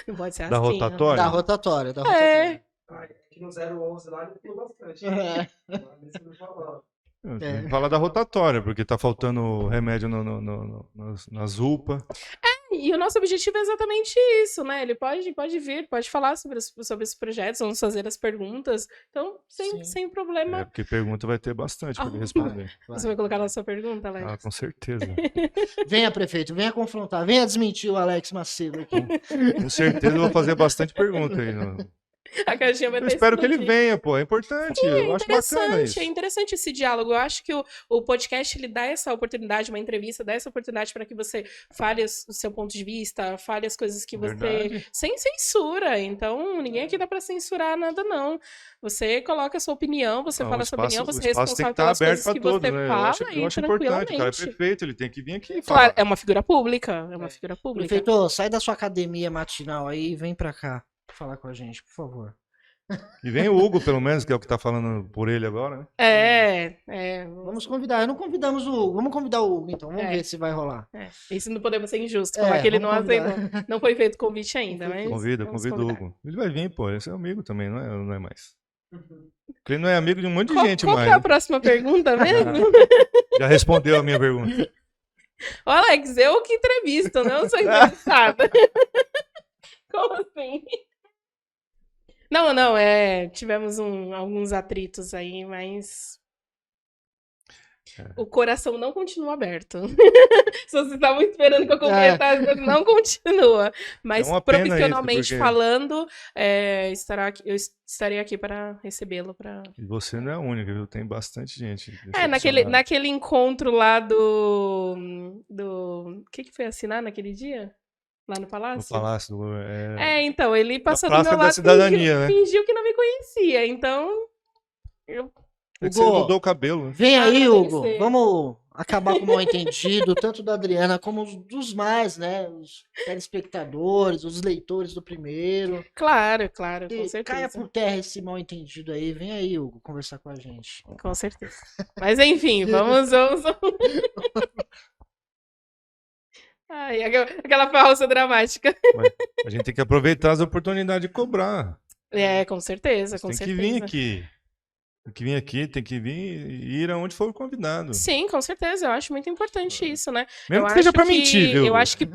Não pode ser Da assim. rotatória? Da rotatória. Aqui no 011 lá ele falou bastante. É. Fala da rotatória, porque tá faltando remédio nas UPA. E o nosso objetivo é exatamente isso, né? Ele pode vir, pode falar sobre esses projetos, vamos fazer as perguntas. Então, sem problema. Porque pergunta vai ter bastante para ele responder. Você vai colocar na sua pergunta, Alex? Ah, com certeza. Venha, prefeito, venha confrontar, venha desmentir o Alex Macedo aqui. Com certeza eu vou fazer bastante pergunta aí. A caixinha vai Eu estar espero que ele explodindo. venha, pô. É importante. Eu acho bacana isso. É interessante esse diálogo. Eu acho que o podcast ele dá essa oportunidade, uma entrevista dá essa oportunidade para que você fale o seu ponto de vista, fale as coisas que você. Verdade. Sem censura. Então, ninguém aqui dá para censurar nada, não. Você coloca a sua opinião, você Ah, fala a sua opinião, você é o espaço tem responsável que estar pelas aberto coisas para que todos, você né? fala Eu e acho importante. O cara é tranquilamente. prefeito, ele tem que vir aqui e Claro, falar. é uma figura pública. É uma figura pública. Prefeito, sai da sua academia matinal aí e vem pra cá falar com a gente, por favor. E vem o Hugo, pelo menos, que é o que tá falando por ele agora, né? Vamos convidar. Não convidamos o Hugo. Vamos convidar o Hugo, então. Vamos ver se vai rolar. Isso não podemos ser injusto, falar que ele não vamos convidar. aceitou. Não foi feito convite ainda, mas. Convida vamos o convidar. Hugo. Ele vai vir, pô. Esse é amigo também, não é mais. Porque ele não é amigo de um monte de Qual, gente qual mais. que é a né? próxima pergunta mesmo? Já respondeu a minha pergunta. Ô, Alex, eu que entrevisto, não sou entrevistada. Como assim? Não, tivemos alguns atritos aí, mas o coração não continua aberto. Se vocês estavam esperando que eu completasse, não continua. Mas É uma pena profissionalmente isso, porque- falando, eu estarei aqui para recebê-lo. E você não é a única, viu? Tem bastante gente. Naquele encontro lá do. O que foi assinar naquele dia? Lá no No Palácio? Palácio. Então, ele passou do Praça meu da lado Cidadania, né? fingiu que não me conhecia. Então, É que você Hugo, mudou o cabelo, né? Vem aí, tem Hugo. que ser. Vamos acabar com o mal entendido, tanto da Adriana como dos mais, né? Os telespectadores, os leitores do primeiro. claro, com E certeza. caia por terra esse mal entendido aí. Vem aí, Hugo, conversar com a gente. Com certeza. Mas enfim, vamos. Ai, aquela falsa dramática. A gente tem que aproveitar as oportunidades de cobrar. Com certeza, Você com tem certeza. que vir aqui. Tem que vir aqui, tem que vir e ir aonde for convidado. Sim, com certeza. Eu acho muito importante isso, né? Mesmo Eu que seja acho pra mentir, viu? Eu acho que.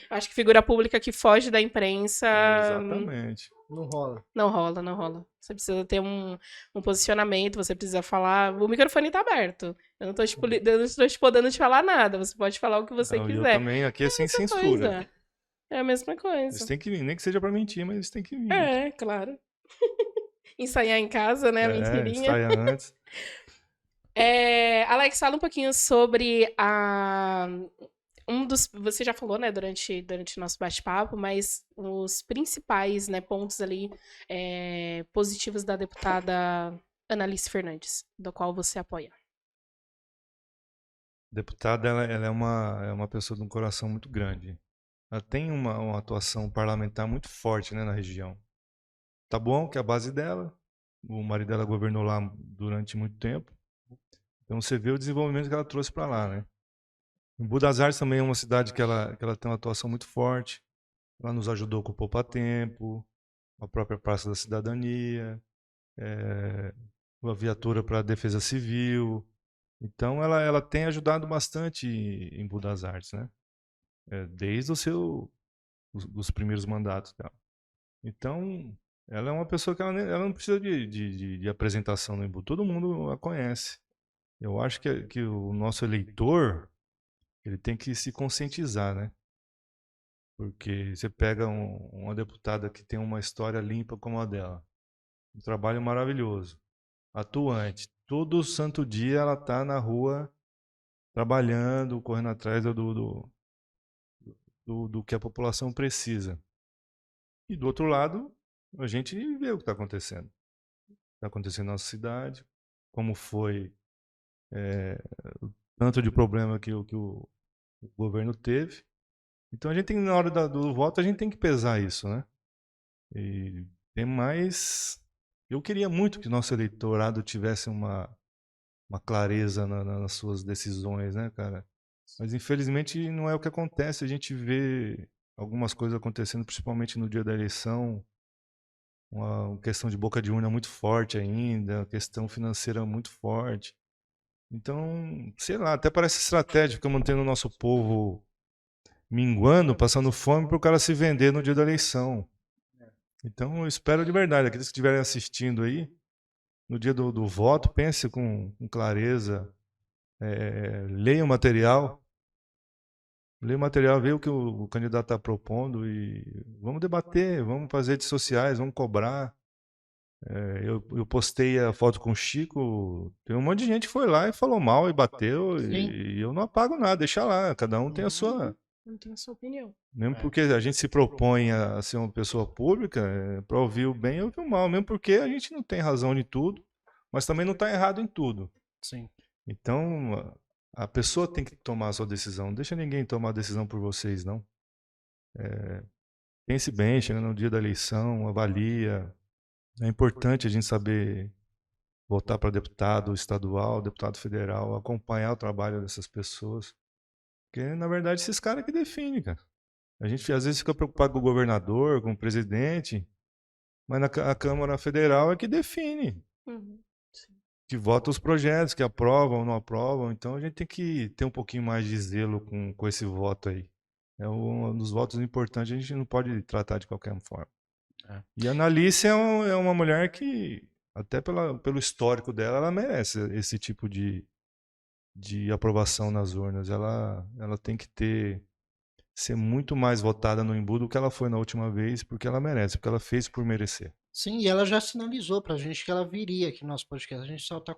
Acho que figura pública que foge da imprensa. Exatamente. Não rola. Não rola. Você precisa ter um posicionamento, você precisa falar. O microfone tá aberto. Eu não tô te podendo te falar nada. Você pode falar o que você Não, quiser. eu também aqui é sem Mesma censura. coisa. É a mesma Eles coisa. têm que vir, nem que seja pra mentir, mas eles têm que vir. Claro. Ensaiar em casa, né? A mentirinha. Ensaia antes. Alex, fala um pouquinho sobre você já falou, né, durante nosso bate-papo, mas os principais, né, pontos ali positivos da deputada Analice Fernandes, do qual você apoia. Deputada, ela é uma pessoa de um coração muito grande. Ela tem uma atuação parlamentar muito forte, né, na região. Tá bom que é a base dela, o marido dela governou lá durante muito tempo, então você vê o desenvolvimento que ela trouxe para lá, né? Em Budas Artes também é uma cidade que ela tem uma atuação muito forte. Ela nos ajudou com o Poupa Tempo, a própria Praça da Cidadania, a viatura para a Defesa Civil. Então ela tem ajudado bastante em Budas Artes, né? Desde os primeiros mandatos dela. Então ela é uma pessoa que ela não precisa de apresentação no Embu. Todo mundo a conhece. Eu acho que o nosso eleitor ele tem que se conscientizar, né? Porque você pega uma deputada que tem uma história limpa como a dela, um trabalho maravilhoso, atuante. Todo santo dia ela está na rua trabalhando, correndo atrás do que a população precisa. E do outro lado, a gente vê o que está acontecendo. Está acontecendo na nossa cidade, como foi o tanto de problema que o governo teve. Então a gente tem, na hora do voto, a gente tem que pesar isso, né? E tem mais. Eu queria muito que nosso eleitorado tivesse uma clareza nas suas decisões, né, cara? Mas infelizmente não é o que acontece. A gente vê algumas coisas acontecendo, principalmente no dia da eleição. Uma questão de boca de urna muito forte ainda, questão financeira muito forte. Então, sei lá, até parece estratégia, fica mantendo o nosso povo minguando, passando fome para o cara se vender no dia da eleição. Então, eu espero de verdade, aqueles que estiverem assistindo aí, no dia do voto, pense com clareza, leia o material, Lê o material, vê o que o candidato está propondo e vamos debater, vamos fazer redes sociais, vamos cobrar. Eu postei a foto com o Chico, tem um monte de gente que foi lá e falou mal e bateu, Sim. e eu não apago nada, deixa lá, cada um tem a sua. Não tem a sua opinião. Mesmo porque a gente se propõe a ser uma pessoa pública, para ouvir o bem e ouvir o mal, mesmo porque a gente não tem razão de tudo, mas também não está errado em tudo. Sim. Então, a pessoa tem que tomar a sua decisão, não deixa ninguém tomar a decisão por vocês, não. Pense bem, chegando no dia da eleição, avalia. É importante a gente saber votar para deputado estadual, deputado federal, acompanhar o trabalho dessas pessoas. Porque, na verdade, esses caras que definem, cara. A gente às vezes fica preocupado com o governador, com o presidente, mas a Câmara Federal é que define, Uhum. Sim. que vota os projetos, que aprovam ou não aprovam. Então a gente tem que ter um pouquinho mais de zelo com esse voto aí. É um dos votos importantes, a gente não pode tratar de qualquer forma. E a Analice é uma mulher que, até pelo histórico dela, ela merece esse tipo de aprovação nas urnas. Ela tem que ser muito mais votada no Embu do que ela foi na última vez, porque ela merece, porque ela fez por merecer. Sim, e ela já sinalizou pra gente que ela viria aqui no nosso podcast. A gente só tá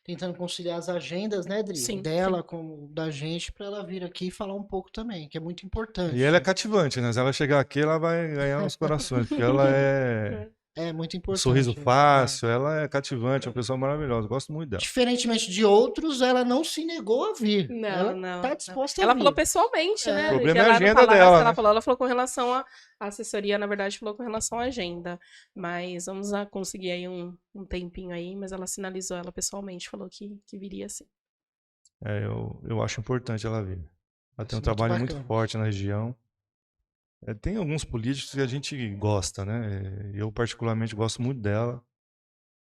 tentando conciliar as agendas, né, Dri? Sim, Dela com da gente pra ela vir aqui e falar um pouco também, que é muito importante. E ela é cativante, né? Se ela chegar aqui, ela vai ganhar os corações, porque ela é É muito importante. sorriso fácil, ela é cativante, é uma pessoa maravilhosa. Eu gosto muito dela. Diferentemente de outros, ela não se negou a vir. Não, Ela não. tá não. disposta a Ela vir. falou pessoalmente, né? O problema que é a ela não agenda falava, dela, ela né? falou, ela falou com relação à assessoria, na verdade, falou com relação à agenda. Mas vamos conseguir aí um tempinho aí, mas ela sinalizou ela pessoalmente, falou que viria sim. Eu acho importante ela vir. Ela tem um Muito trabalho muito bacana. forte na região. Tem alguns políticos que a gente gosta, né? Eu particularmente gosto muito dela.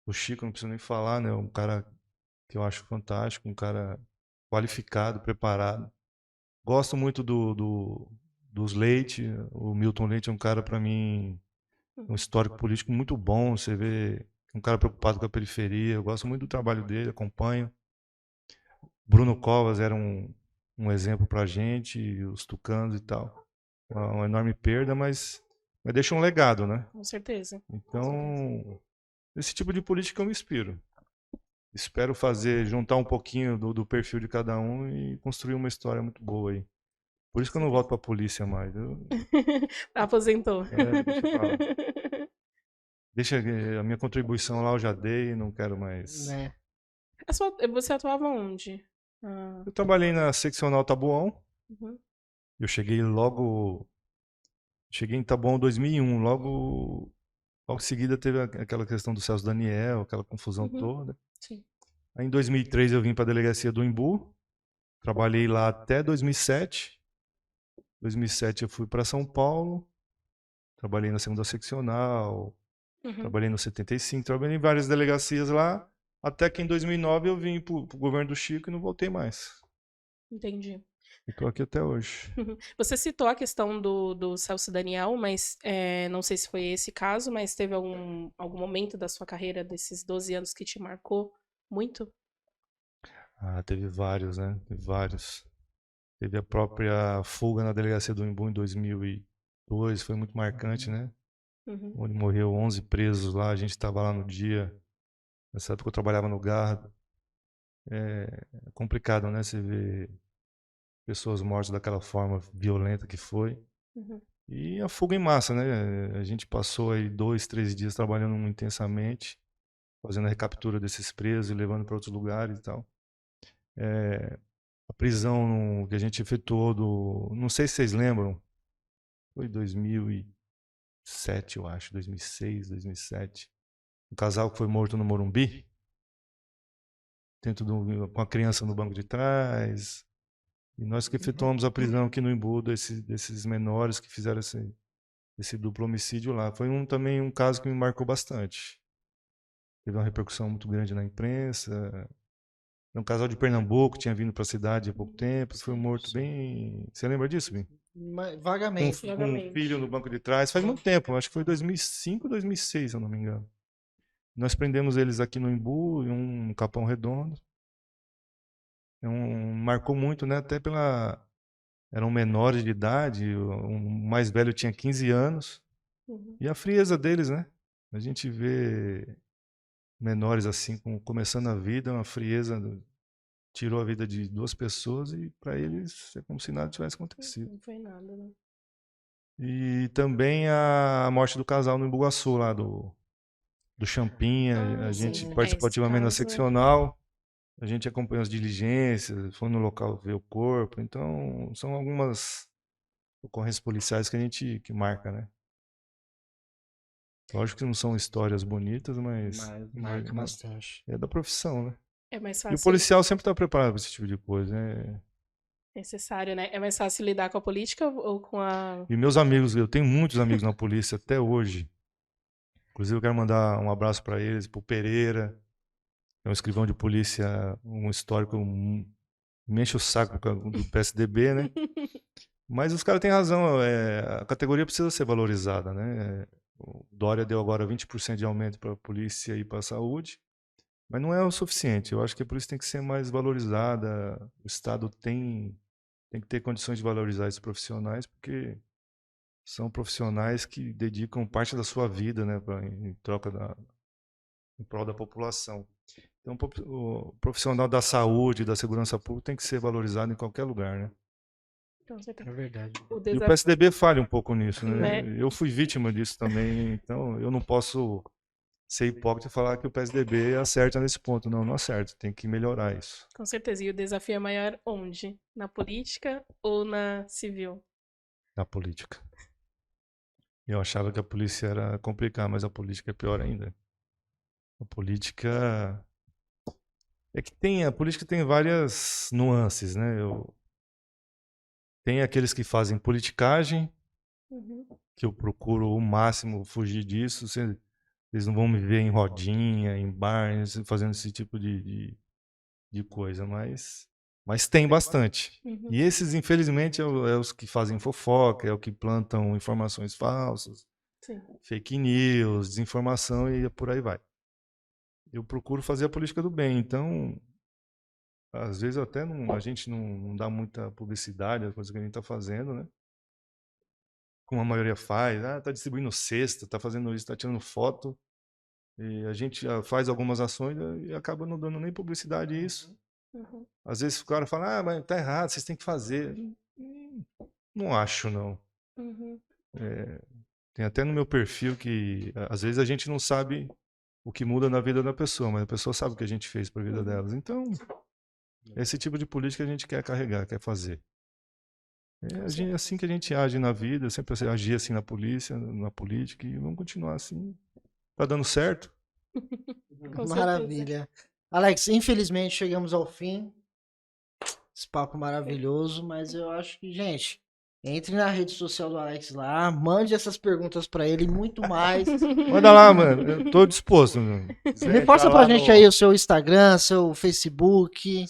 O Chico, não preciso nem falar, né? Um cara que eu acho fantástico, um cara qualificado, preparado. Gosto muito dos Leite. O Milton Leite é um cara, para mim, um histórico político muito bom. Você vê um cara preocupado com a periferia. Eu gosto muito do trabalho dele, acompanho. Bruno Covas era um exemplo pra gente, os tucanos e tal. Uma enorme perda, mas deixa um legado, né? Com certeza. Então, esse tipo de política eu me inspiro. Espero juntar um pouquinho do perfil de cada um e construir uma história muito boa aí. Por isso que eu não volto pra polícia mais. Aposentou. Deixa pra lá. Deixa a minha contribuição lá eu já dei, não quero mais. Né? Você atuava onde? Eu trabalhei na seccional Taboão. Uhum. Eu cheguei em Taboão em 2001. Logo em seguida teve aquela questão do Celso Daniel, aquela confusão toda. Sim. Aí em 2003 eu vim para a delegacia do Embu. Trabalhei lá até 2007. Em 2007 eu fui para São Paulo. Trabalhei na segunda seccional. Trabalhei no 75. Trabalhei em várias delegacias lá. Até que em 2009 eu vim pro governo do Chico e não voltei mais. Entendi. E tô aqui até hoje. Você citou a questão do Celso Daniel, mas não sei se foi esse caso, mas teve algum momento da sua carreira, desses 12 anos, que te marcou muito? Teve vários, né? Teve vários. Teve a própria fuga na delegacia do Embu em 2002, foi muito marcante, né? Onde morreu 11 presos lá, a gente estava lá no dia. Nessa época eu trabalhava no Garra. É complicado, né? Você vê pessoas mortas daquela forma violenta que foi. E a fuga em massa, né? A gente passou aí 2, 3 dias trabalhando muito intensamente, fazendo a recaptura desses presos e levando para outros lugares e tal. A prisão que a gente efetuou não sei se vocês lembram, foi 2007, eu acho, 2006, 2007. Um casal que foi morto no Morumbi, com a criança no banco de trás. E nós que efetuamos a prisão aqui no Embu desses menores que fizeram esse duplo homicídio lá. Foi também um caso que me marcou bastante. Teve uma repercussão muito grande na imprensa. É um casal de Pernambuco, tinha vindo para a cidade há pouco tempo, foi morto bem... Você lembra disso, Bim? Vagamente. Com um filho no banco de trás, faz muito tempo, acho que foi 2005, 2006, se eu não me engano. Nós prendemos eles aqui no Embu, em um Capão Redondo. Marcou muito, né? Até eram menores de idade, o mais velho tinha 15 anos. Uhum. E a frieza deles, né? A gente vê menores assim, começando a vida, uma frieza, tirou a vida de 2 pessoas e para eles é como se nada tivesse acontecido. Não foi nada, né? E também a morte do casal no Embu-Guaçu, lá do Champinha, a gente Sim, participou esse ativamente na caso, seccional, a gente acompanhou as diligências, foi no local ver o corpo, então são algumas ocorrências policiais que a gente que marca, né? Lógico que não são histórias bonitas, mas Marca bastante. é da profissão, né? é mais E o fácil, policial sempre está preparado para esse tipo de coisa, né? necessário, né? É mais fácil lidar com a política ou com a... E meus amigos, eu tenho muitos amigos na polícia até hoje. Inclusive eu quero mandar um abraço para eles, pro Pereira, é um escrivão de polícia, um histórico, me enche o saco do PSDB, né? Mas os caras têm razão, a categoria precisa ser valorizada, né? O Dória deu agora 20% de aumento para a polícia e para a saúde, mas não é o suficiente. Eu acho que a polícia tem que ser mais valorizada, o Estado tem que ter condições de valorizar esses profissionais, porque são profissionais que dedicam parte da sua vida, né, em troca em prol da população. Então, o profissional da saúde, da segurança pública tem que ser valorizado em qualquer lugar, né? Com certeza. É verdade. O E o desafio, PSDB falha um pouco nisso, né? né? Eu fui vítima disso também, então eu não posso ser hipócrita e falar que o PSDB acerta nesse ponto. Não, não acerta, tem que melhorar isso. Com certeza. E o desafio é maior onde? Na política ou na civil? Na política. Eu achava que a polícia era complicada, mas a política é pior ainda. A política a política tem várias nuances, né? Tem aqueles que fazem politicagem, Uhum. que eu procuro o máximo fugir disso. Eles não vão me ver em rodinha, em bar, fazendo esse tipo de coisa, mas tem bastante. Uhum. E esses, infelizmente, é os que fazem fofoca, é o que plantam informações falsas, Sim. fake news, desinformação e por aí vai. Eu procuro fazer a política do bem, então às vezes até a gente não dá muita publicidade às coisas que a gente está fazendo, né? Como a maioria faz, tá distribuindo cesta, tá fazendo isso, tá tirando foto, e a gente faz algumas ações e acaba não dando nem publicidade a isso. Uhum. Às vezes o cara fala, mas tá errado, vocês têm que fazer. Não acho, não. Uhum. Tem até no meu perfil que às vezes a gente não sabe o que muda na vida da pessoa, mas a pessoa sabe o que a gente fez para a vida delas. Então, esse tipo de política a gente quer carregar, quer fazer. É assim que a gente age na vida, eu sempre agi assim na polícia, na política, e vamos continuar assim. Tá dando certo? Com Maravilha. Alex, infelizmente chegamos ao fim. Esse papo maravilhoso, mas eu acho que, gente, entre na rede social do Alex lá, mande essas perguntas pra ele e muito mais. Manda lá, mano. Eu tô disposto. Reforça pra gente aí o seu Instagram, seu Facebook.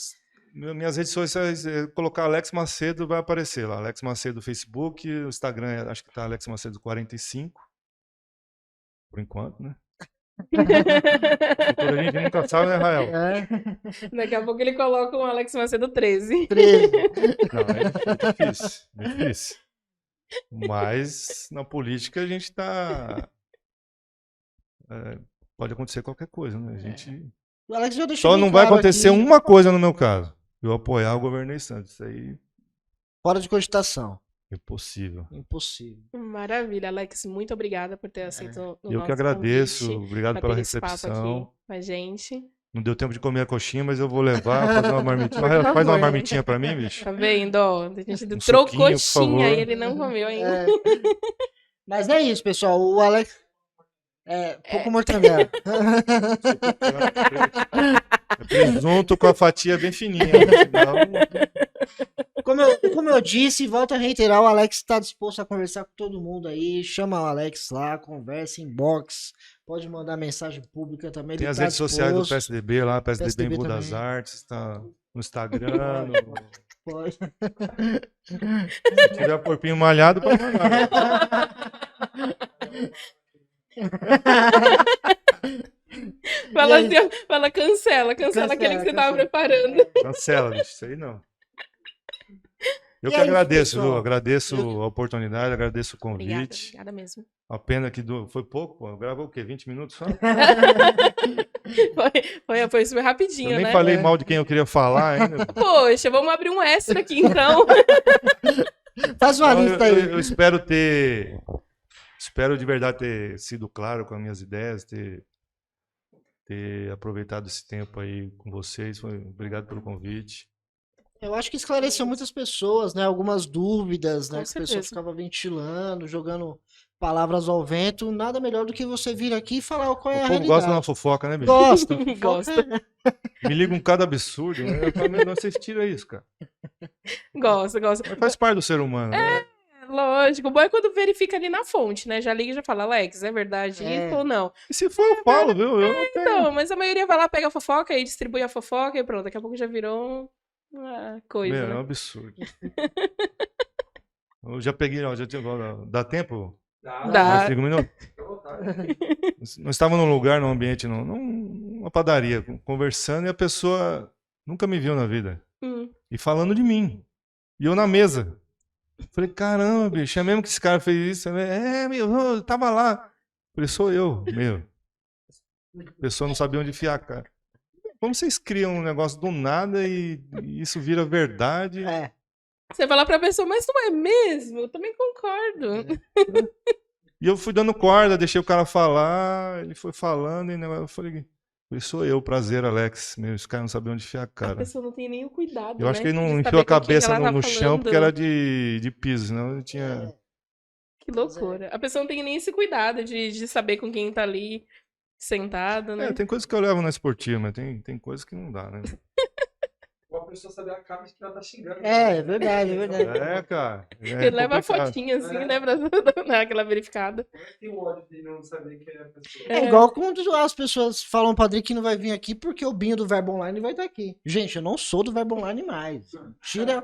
Minhas redes sociais, colocar Alex Macedo, vai aparecer lá. Alex Macedo Facebook, o Instagram, acho que tá Alex Macedo 45. Por enquanto, né? A gente nunca sabe, né, Rael? Daqui a pouco ele coloca um Alex Macedo 13. 13. Não, é difícil, é difícil. Mas na política a gente tá... pode acontecer qualquer coisa, né? A gente... O Alex já deixou Só bem não vai claro acontecer aqui, uma coisa no meu caso. Eu apoiar o governo Santos. Isso aí fora de cogitação. é impossível. Impossível. Maravilha, Alex. Muito obrigada por ter aceito o Eu nosso que agradeço. convite, Obrigado pela bater esse papo recepção. aqui com a gente. Não deu tempo de comer a coxinha, mas eu vou levar, fazer uma marmitinha. Rael, faz uma marmitinha pra mim, bicho. Tá vendo? Ó, a gente Um trocou suquinho, por coxinha favor. e ele não comeu ainda. Mas é isso, pessoal. O Alex. Pouco mortandela. Presunto com a fatia bem fininha. Né? Senão... Como eu disse, volto a reiterar, o Alex está disposto a conversar com todo mundo aí. Chama o Alex lá, conversa, inbox. Pode mandar mensagem pública também. Tem ele as tá redes sociais do disposto. PSDB lá, PSDB em PSDB Boa das também. Artes, tá no Instagram. Pode. Se tiver porpinho malhado, pode mandar. Fala assim, ó, fala cancela aquele que você tava Cancela. preparando. Cancela, bicho. Isso aí não. Eu E que é isso, agradeço, pessoal. viu? Agradeço a oportunidade, agradeço o Obrigada, convite. obrigada mesmo. A pena que foi pouco, pô. Gravou o quê? 20 minutos só? Foi super Eu rapidinho, nem né? falei mal de quem eu queria falar ainda. Poxa, vamos abrir um extra aqui então. Faz uma Não, lista aí. eu espero de verdade ter sido claro com as minhas ideias, ter aproveitado esse tempo aí com vocês. Obrigado pelo convite. Eu acho que esclareceu muitas pessoas, né? Algumas dúvidas, né? Com Que o pessoal certeza. ficava ventilando, jogando palavras ao vento. Nada melhor do que você vir aqui e falar qual é O a povo gosta de uma realidade. fofoca, né, bicho? Gosta. Gosta. Me liga um cada absurdo. Né? Eu falo, "Meu, vocês tiram isso, cara. Gosta. Mas faz parte do ser humano. Né? Lógico. O bom é quando verifica ali na fonte, né? Já liga e já fala, Alex, é verdade É. isso ou não? E se for, eu falo, viu? Eu não tenho. Então, mas a maioria vai lá, pega a fofoca e distribui a fofoca e pronto. Daqui a pouco já virou uma coisa, Meu, é um né? absurdo. Eu já peguei, ó, já tive. Dá tempo? Dá. Dá. Mais 5 minutos? Fica à vontade. Nós estávamos num lugar, num ambiente, numa padaria, conversando, e a pessoa nunca me viu na vida. E falando de mim. E eu na mesa. Falei, caramba, bicho, é mesmo que esse cara fez isso? Eu tava lá. Falei, sou eu, meu. A pessoa não sabia onde enfiar a cara. Como vocês criam um negócio do nada e isso vira verdade? É. Você fala pra pessoa, mas não é mesmo? Eu também concordo. E eu fui dando corda, deixei o cara falar, ele foi falando, e eu falei, sou eu, prazer, Alex. Meu, esse cara não sabia onde enfiar a A cara. pessoa não tem nenhum cuidado, Eu acho né? que ele não de enfiou saber a com quem cabeça ela tá no chão falando. porque era de piso, senão ele tinha. Que loucura. A pessoa não tem nem esse cuidado de saber com quem tá ali sentado, né? Tem coisas que eu levo na esportiva, mas tem coisas que não dá, né? Uma pessoa saber a cara de que ela tá xingando. É verdade, é verdade. Cara. Ele leva a complicado. fotinha assim, É. né? Pra dar aquela verificada. Como é que tem o ódio de não saber quem é a pessoa? É igual quando as pessoas falam pro Adri que não vai vir aqui porque o Binho do Verbo Online vai estar aqui. Gente, eu não sou do Verbo Online mais. Tira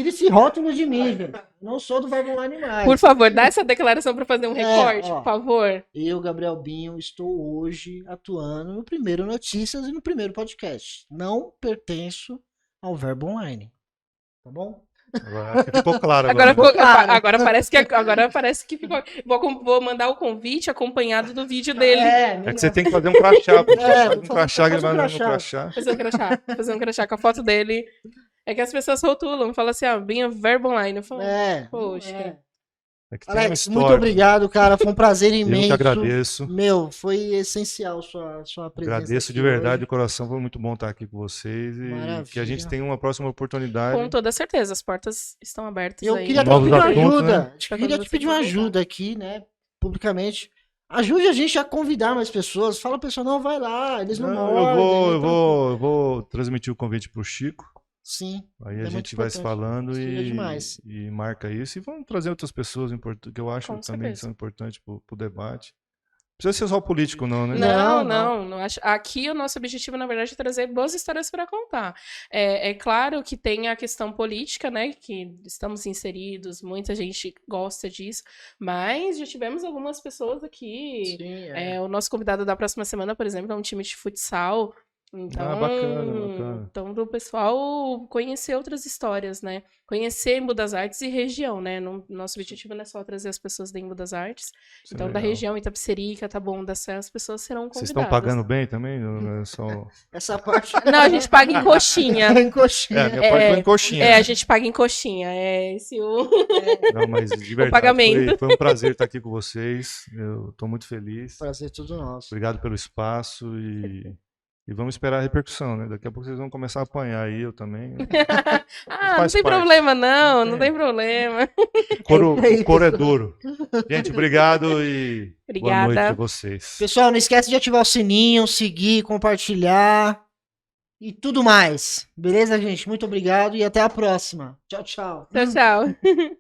esse rótulo de mim, gente. Eu não sou do Verbo Online mais. Por favor, dá essa declaração pra fazer um recorte, ó. por favor. Eu, Gabriel Binho, estou hoje atuando no primeiro Notícias e no primeiro podcast. Não pertenço ao Verbo Online. Tá bom? Agora acho que ficou claro Agora, agora. ficou- agora parece que ficou. Vou mandar o convite acompanhado do vídeo dele. É que você tem que fazer um crachá. Faz vou um crachá que ele fazer vai um no crachá. crachá. Fazer um crachá com a foto dele. É que as pessoas rotulam, falam assim, Binho Verbo Online. Eu falo, poxa. É que tem uma Alex, história. muito obrigado, cara. Foi um prazer Eu imenso. que agradeço. Meu, foi essencial sua presença. Agradeço de aqui verdade, hoje. de coração. Foi muito bom estar aqui com vocês. E Maravilha. que a gente tenha uma próxima oportunidade. Com toda certeza, as portas estão abertas Eu aí. queria te Novos pedir uma assuntos, ajuda. né? Queria te pedir uma ajuda aqui, né? Publicamente. Ajude a gente a convidar mais pessoas. Fala, pessoal, não, vai lá. Eles não Não, mordem. eu vou transmitir o convite pro Chico. Sim. Aí É a muito gente vai se importante. falando Seria demais. e marca isso. E vamos trazer outras pessoas que eu acho Com também certeza. são importantes pro debate. Não precisa ser só político, não, né? Não acho. Aqui o nosso objetivo, na verdade, é trazer boas histórias para contar. É claro que tem a questão política, né? Que estamos inseridos, muita gente gosta disso, mas já tivemos algumas pessoas aqui. Sim, O nosso convidado da próxima semana, por exemplo, é um time de futsal. Então, bacana. Então, do pessoal conhecer outras histórias, né? Conhecer Embu das Artes e região, né? Nosso objetivo não é só trazer as pessoas da Embu das Artes. Isso é Então, da legal. região, Itapecerica, Taboão da Serra, as pessoas serão convidadas. Vocês estão pagando bem também? Não é só... Essa parte. Não, a gente paga em coxinha. em coxinha. minha parte foi em coxinha. A gente paga em coxinha. É esse o... Não, mas de verdade, pagamento. foi um prazer estar aqui com vocês. Eu estou muito feliz. Prazer tudo nosso. Obrigado pelo espaço e vamos esperar a repercussão, né? Daqui a pouco vocês vão começar a apanhar aí, eu também. Não Faz tem parte. problema, não tem problema. O couro é duro. Gente, obrigado e boa noite Obrigada. a vocês. Pessoal, não esquece de ativar o sininho, seguir, compartilhar e tudo mais. Beleza, gente? Muito obrigado e até a próxima. Tchau, tchau. Tchau, tchau.